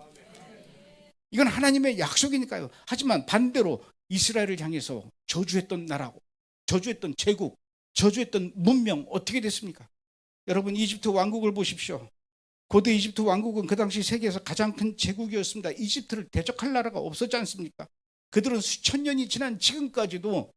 이건 하나님의 약속이니까요. 하지만 반대로 이스라엘을 향해서 저주했던 나라고, 저주했던 제국, 저주했던 문명 어떻게 됐습니까? 여러분, 이집트 왕국을 보십시오. 고대 이집트 왕국은 그 당시 세계에서 가장 큰 제국이었습니다. 이집트를 대적할 나라가 없었지 않습니까? 그들은 수천 년이 지난 지금까지도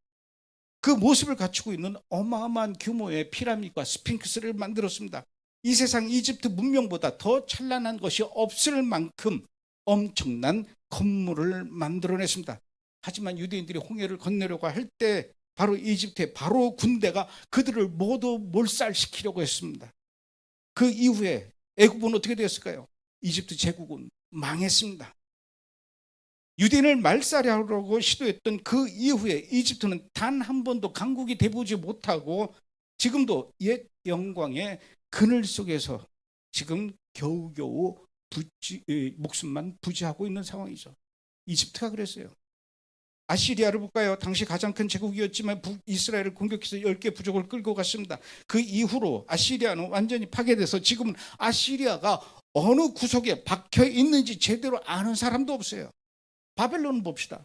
그 모습을 갖추고 있는 어마어마한 규모의 피라미드와 스핑크스를 만들었습니다. 이 세상 이집트 문명보다 더 찬란한 것이 없을 만큼 엄청난 건물을 만들어냈습니다. 하지만 유대인들이 홍해를 건너려고 할 때 바로 이집트의 바로 군대가 그들을 모두 몰살시키려고 했습니다. 그 이후에 애굽은 어떻게 되었을까요? 이집트 제국은 망했습니다. 유대인을 말살하려고 시도했던 그 이후에 이집트는 단 한 번도 강국이 되보지 못하고 지금도 옛 영광의 그늘 속에서 지금 겨우겨우 목숨만 부지하고 있는 상황이죠. 이집트가 그랬어요. 아시리아를 볼까요? 당시 가장 큰 제국이었지만 이스라엘을 공격해서 10개 부족을 끌고 갔습니다. 그 이후로 아시리아는 완전히 파괴돼서 지금은 아시리아가 어느 구석에 박혀 있는지 제대로 아는 사람도 없어요. 바벨론을 봅시다.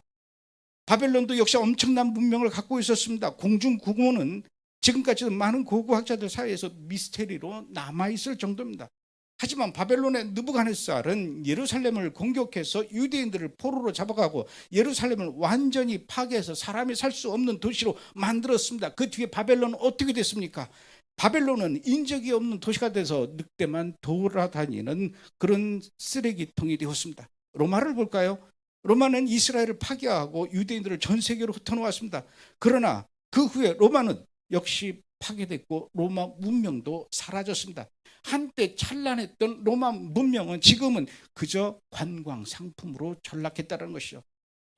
바벨론도 역시 엄청난 문명을 갖고 있었습니다. 공중궁원은 지금까지도 많은 고고학자들 사이에서 미스테리로 남아있을 정도입니다. 하지만 바벨론의 느부갓네살은 예루살렘을 공격해서 유대인들을 포로로 잡아가고 예루살렘을 완전히 파괴해서 사람이 살 수 없는 도시로 만들었습니다. 그 뒤에 바벨론은 어떻게 됐습니까? 바벨론은 인적이 없는 도시가 돼서 늑대만 돌아다니는 그런 쓰레기통이 되었습니다. 로마를 볼까요? 로마는 이스라엘을 파괴하고 유대인들을 전 세계로 흩어놓았습니다. 그러나 그 후에 로마는 역시 파괴됐고 로마 문명도 사라졌습니다. 한때 찬란했던 로마 문명은 지금은 그저 관광 상품으로 전락했다는 것이죠.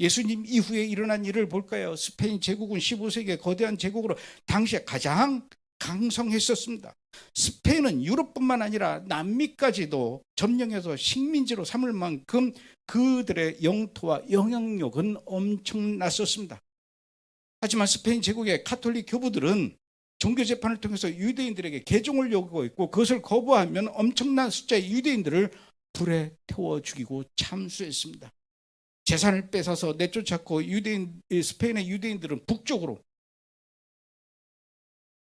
예수님 이후에 일어난 일을 볼까요? 스페인 제국은 15세기의 거대한 제국으로 당시에 가장 강성했었습니다. 스페인은 유럽뿐만 아니라 남미까지도 점령해서 식민지로 삼을 만큼 그들의 영토와 영향력은 엄청났었습니다. 하지만 스페인 제국의 가톨릭 교부들은 종교 재판을 통해서 유대인들에게 개종을 요구하고 있고 그것을 거부하면 엄청난 숫자의 유대인들을 불에 태워 죽이고 참수했습니다. 재산을 뺏어서 내쫓았고 스페인의 유대인들은 북쪽으로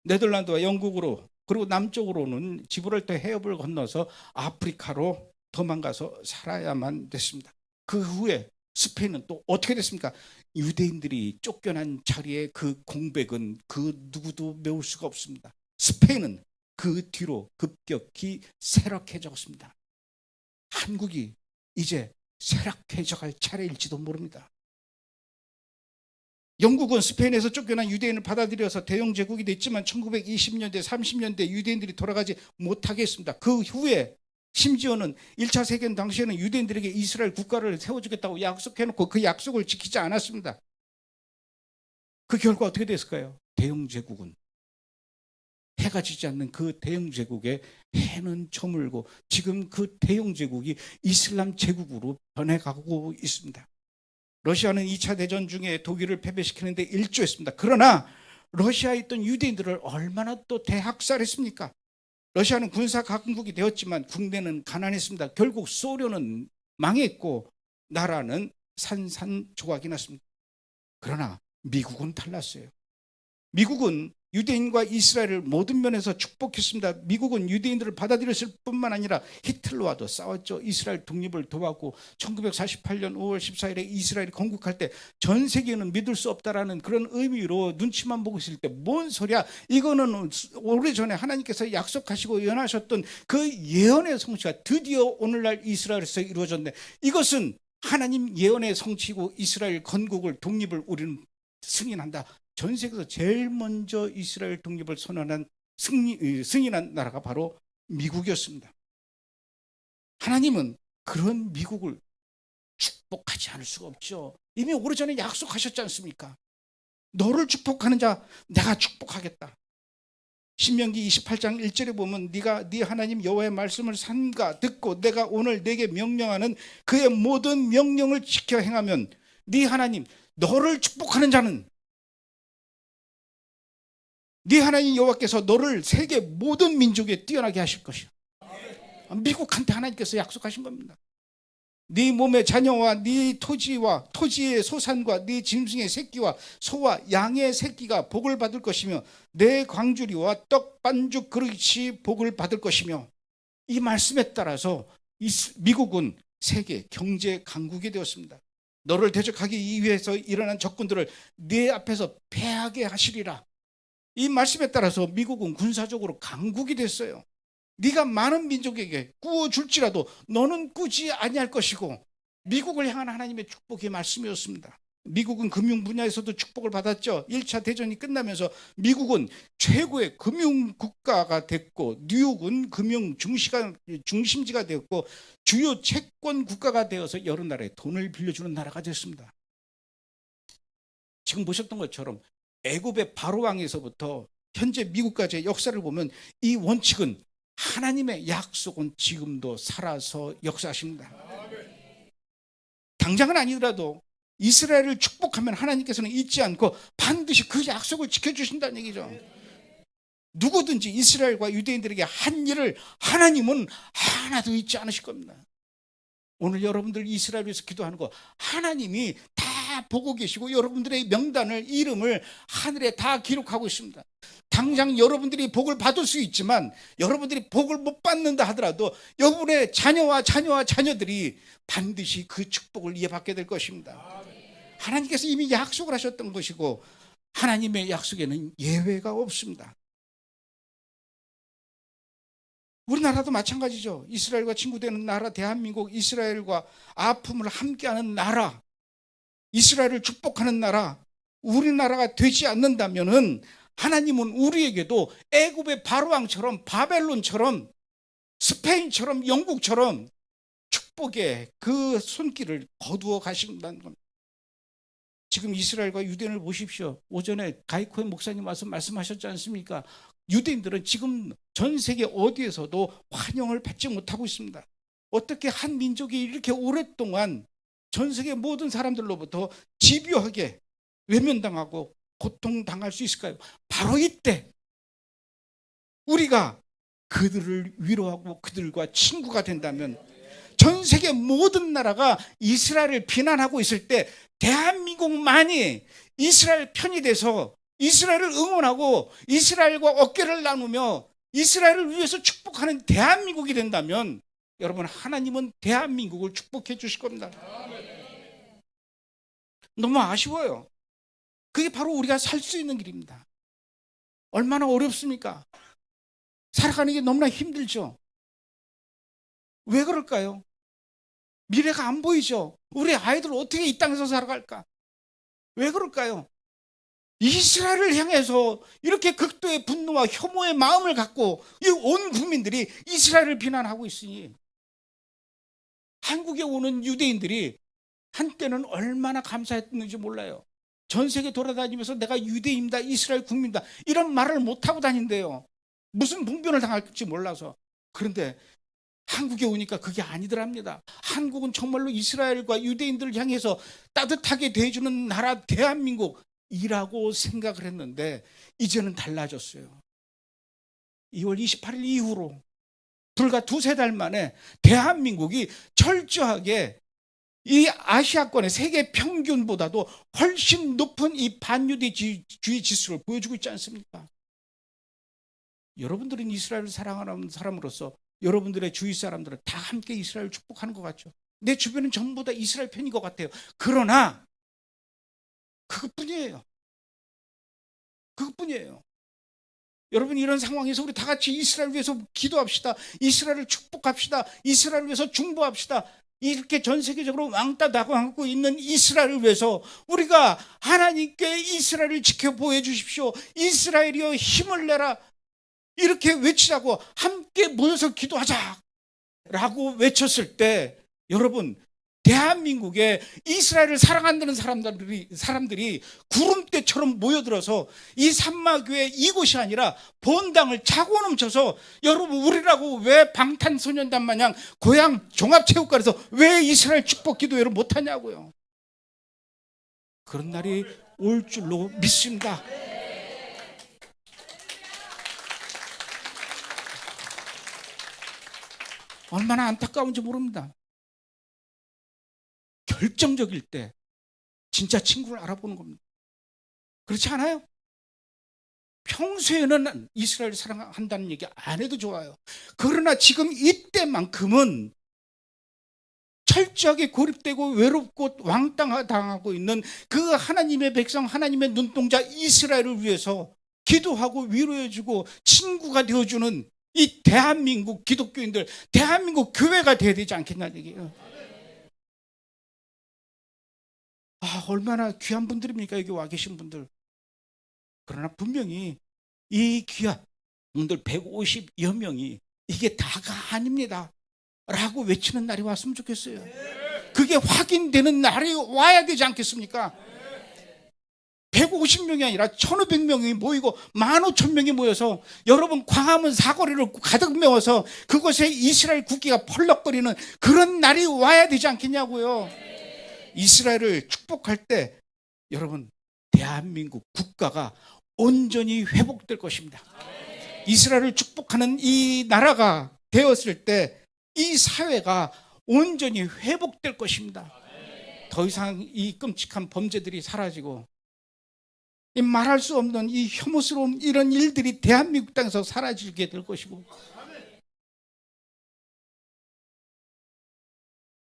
네덜란드와 영국으로 그리고 남쪽으로는 지브랄터 해협을 건너서 아프리카로 도망가서 살아야만 됐습니다. 그 후에 스페인은 또 어떻게 됐습니까? 유대인들이 쫓겨난 자리에 그 공백은 그 누구도 메울 수가 없습니다. 스페인은 그 뒤로 급격히 쇠락해졌습니다. 한국이 이제 쇠락해져갈 차례일지도 모릅니다. 영국은 스페인에서 쫓겨난 유대인을 받아들여서 대영 제국이 됐지만 1920년대 30년대 유대인들이 돌아가지 못하게 했습니다. 그 후에 심지어는 1차 세계대전 당시에는 유대인들에게 이스라엘 국가를 세워주겠다고 약속해놓고 그 약속을 지키지 않았습니다. 그 결과 어떻게 됐을까요? 대영 제국은 해가 지지 않는 그 대영 제국에 해는 저물고 지금 그 대영 제국이 이슬람 제국으로 변해가고 있습니다. 러시아는 2차 대전 중에 독일을 패배시키는데 일조했습니다. 그러나 러시아에 있던 유대인들을 얼마나 또 대학살했습니까? 러시아는 군사 강국이 되었지만 국내는 가난했습니다. 결국 소련은 망했고 나라는 산산조각이 났습니다. 그러나 미국은 달랐어요. 미국은 유대인과 이스라엘을 모든 면에서 축복했습니다. 미국은 유대인들을 받아들였을 뿐만 아니라 히틀러와도 싸웠죠. 이스라엘 독립을 도왔고 1948년 5월 14일에 이스라엘이 건국할 때 전 세계는 믿을 수 없다라는 그런 의미로 눈치만 보고 있을 때 뭔 소리야? 이거는 오래전에 하나님께서 약속하시고 예언하셨던 그 예언의 성취가 드디어 오늘날 이스라엘에서 이루어졌네. 이것은 하나님 예언의 성취고 이스라엘 건국을 독립을 우리는 승인한다. 전 세계에서 제일 먼저 이스라엘 독립을 선언한 승인한 나라가 바로 미국이었습니다. 하나님은 그런 미국을 축복하지 않을 수가 없죠. 이미 오래전에 약속하셨지 않습니까? 너를 축복하는 자 내가 축복하겠다. 신명기 28장 1절에 보면 네가 네 하나님 여호와의 말씀을 삼가 듣고 내가 오늘 네게 명령하는 그의 모든 명령을 지켜 행하면 네 하나님 너를 축복하는 자는 네 하나님 여호와께서 너를 세계 모든 민족에 뛰어나게 하실 것이야. 미국한테 하나님께서 약속하신 겁니다. 네 몸의 자녀와 네 토지와 토지의 소산과 네 짐승의 새끼와 소와 양의 새끼가 복을 받을 것이며 내 광주리와 떡 반죽 그릇이 복을 받을 것이며 이 말씀에 따라서 미국은 세계 경제 강국이 되었습니다. 너를 대적하기 위해서 일어난 적군들을 네 앞에서 패하게 하시리라. 이 말씀에 따라서 미국은 군사적으로 강국이 됐어요. 네가 많은 민족에게 구워줄지라도 너는 꾸지 아니할 것이고 미국을 향한 하나님의 축복의 말씀이었습니다. 미국은 금융 분야에서도 축복을 받았죠. 1차 대전이 끝나면서 미국은 최고의 금융 국가가 됐고 뉴욕은 금융 중심지가 되었고 주요 채권 국가가 되어서 여러 나라에 돈을 빌려주는 나라가 됐습니다. 지금 보셨던 것처럼 애굽의 바로 왕에서부터 현재 미국까지의 역사를 보면 이 원칙은 하나님의 약속은 지금도 살아서 역사하십니다. 당장은 아니더라도 이스라엘을 축복하면 하나님께서는 잊지 않고 반드시 그 약속을 지켜주신다는 얘기죠. 누구든지 이스라엘과 유대인들에게 한 일을 하나님은 하나도 잊지 않으실 겁니다. 오늘 여러분들 이스라엘 위해서 기도하는 거 하나님이 다 보고 계시고 여러분들의 명단을 이름을 하늘에 다 기록하고 있습니다. 당장 여러분들이 복을 받을 수 있지만 여러분들이 복을 못 받는다 하더라도 여러분의 자녀들이 반드시 그 축복을 이어받게 될 것입니다. 하나님께서 이미 약속을 하셨던 것이고 하나님의 약속에는 예외가 없습니다. 우리나라도 마찬가지죠. 이스라엘과 친구되는 나라 대한민국, 이스라엘과 아픔을 함께하는 나라, 이스라엘을 축복하는 나라, 우리나라가 되지 않는다면은 하나님은 우리에게도 애굽의 바로왕처럼 바벨론처럼 스페인처럼 영국처럼 축복의 그 손길을 거두어 가신다는 겁니다. 지금 이스라엘과 유대인을 보십시오. 오전에 가이코의 목사님 와서 말씀하셨지 않습니까? 유대인들은 지금 전 세계 어디에서도 환영을 받지 못하고 있습니다. 어떻게 한 민족이 이렇게 오랫동안 전 세계 모든 사람들로부터 집요하게 외면당하고 고통당할 수 있을까요? 바로 이때 우리가 그들을 위로하고 그들과 친구가 된다면 전 세계 모든 나라가 이스라엘을 비난하고 있을 때 대한민국만이 이스라엘 편이 돼서 이스라엘을 응원하고 이스라엘과 어깨를 나누며 이스라엘을 위해서 축복하는 대한민국이 된다면 여러분 하나님은 대한민국을 축복해 주실 겁니다. 너무 아쉬워요. 그게 바로 우리가 살 수 있는 길입니다. 얼마나 어렵습니까? 살아가는 게 너무나 힘들죠. 왜 그럴까요? 미래가 안 보이죠. 우리 아이들 어떻게 이 땅에서 살아갈까? 왜 그럴까요? 이스라엘을 향해서 이렇게 극도의 분노와 혐오의 마음을 갖고 이 온 국민들이 이스라엘을 비난하고 있으니 한국에 오는 유대인들이 한때는 얼마나 감사했는지 몰라요. 전 세계 돌아다니면서 내가 유대인이다, 이스라엘 국민이다 이런 말을 못하고 다닌대요. 무슨 봉변을 당할지 몰라서. 그런데 한국에 오니까 그게 아니더랍니다. 한국은 정말로 이스라엘과 유대인들을 향해서 따뜻하게 대해주는 나라 대한민국이라고 생각을 했는데 이제는 달라졌어요. 2월 28일 이후로 불과 두세 달 만에 대한민국이 철저하게 이 아시아권의 세계 평균보다도 훨씬 높은 이 반유대주의 지수를 보여주고 있지 않습니까? 여러분들은 이스라엘을 사랑하는 사람으로서 여러분들의 주위 사람들은 다 함께 이스라엘을 축복하는 것 같죠. 내 주변은 전부 다 이스라엘 편인 것 같아요. 그러나 그것뿐이에요. 그것뿐이에요. 여러분, 이런 상황에서 우리 다 같이 이스라엘 위해서 기도합시다. 이스라엘을 축복합시다. 이스라엘 위해서 중보합시다. 이렇게 전 세계적으로 왕따 당하고 있는 이스라엘을 위해서 우리가 하나님께 이스라엘을 지켜보여 주십시오. 이스라엘이여 힘을 내라. 이렇게 외치자고 함께 모여서 기도하자라고 외쳤을 때 여러분, 대한민국에 이스라엘을 사랑한다는 사람들이 구름대처럼 모여들어서 이 산마교회 이곳이 아니라 본당을 차고 넘쳐서 여러분, 우리라고 왜 방탄소년단 마냥 고향 종합체육관에서 왜 이스라엘 축복 기도회를 못하냐고요. 그런 날이 올 줄로 믿습니다. 얼마나 안타까운지 모릅니다. 결정적일 때 진짜 친구를 알아보는 겁니다. 그렇지 않아요? 평소에는 이스라엘을 사랑한다는 얘기 안 해도 좋아요. 그러나 지금 이때만큼은 철저하게 고립되고 외롭고 왕따당하고 있는 그 하나님의 백성, 하나님의 눈동자 이스라엘을 위해서 기도하고 위로해주고 친구가 되어주는 이 대한민국 기독교인들, 대한민국 교회가 돼야 되지 않겠냐는 얘기예요. 얼마나 귀한 분들입니까, 여기 와 계신 분들. 그러나 분명히 이 귀한 분들 150여 명이 이게 다가 아닙니다 라고 외치는 날이 왔으면 좋겠어요. 그게 확인되는 날이 와야 되지 않겠습니까? 150명이 아니라 1,500명이 모이고 15,000명이 모여서 여러분, 광화문 사거리를 가득 메워서 그곳에 이스라엘 국기가 펄럭거리는 그런 날이 와야 되지 않겠냐고요. 이스라엘을 축복할 때 여러분, 대한민국 국가가 온전히 회복될 것입니다. 이스라엘을 축복하는 이 나라가 되었을 때 이 사회가 온전히 회복될 것입니다. 더 이상 이 끔찍한 범죄들이 사라지고 이 말할 수 없는 이 혐오스러운 이런 일들이 대한민국 땅에서 사라지게 될 것이고,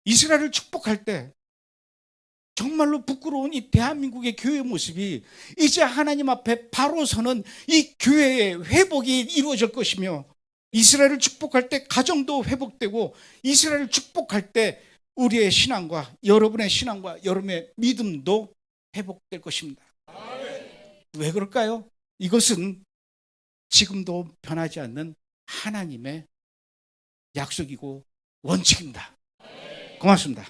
이스라엘을 축복할 때 정말로 부끄러운 이 대한민국의 교회 모습이 이제 하나님 앞에 바로 서는 이 교회의 회복이 이루어질 것이며, 이스라엘을 축복할 때 가정도 회복되고, 이스라엘을 축복할 때 우리의 신앙과 여러분의 신앙과 여러분의 믿음도 회복될 것입니다. 왜 그럴까요? 이것은 지금도 변하지 않는 하나님의 약속이고 원칙입니다. 고맙습니다.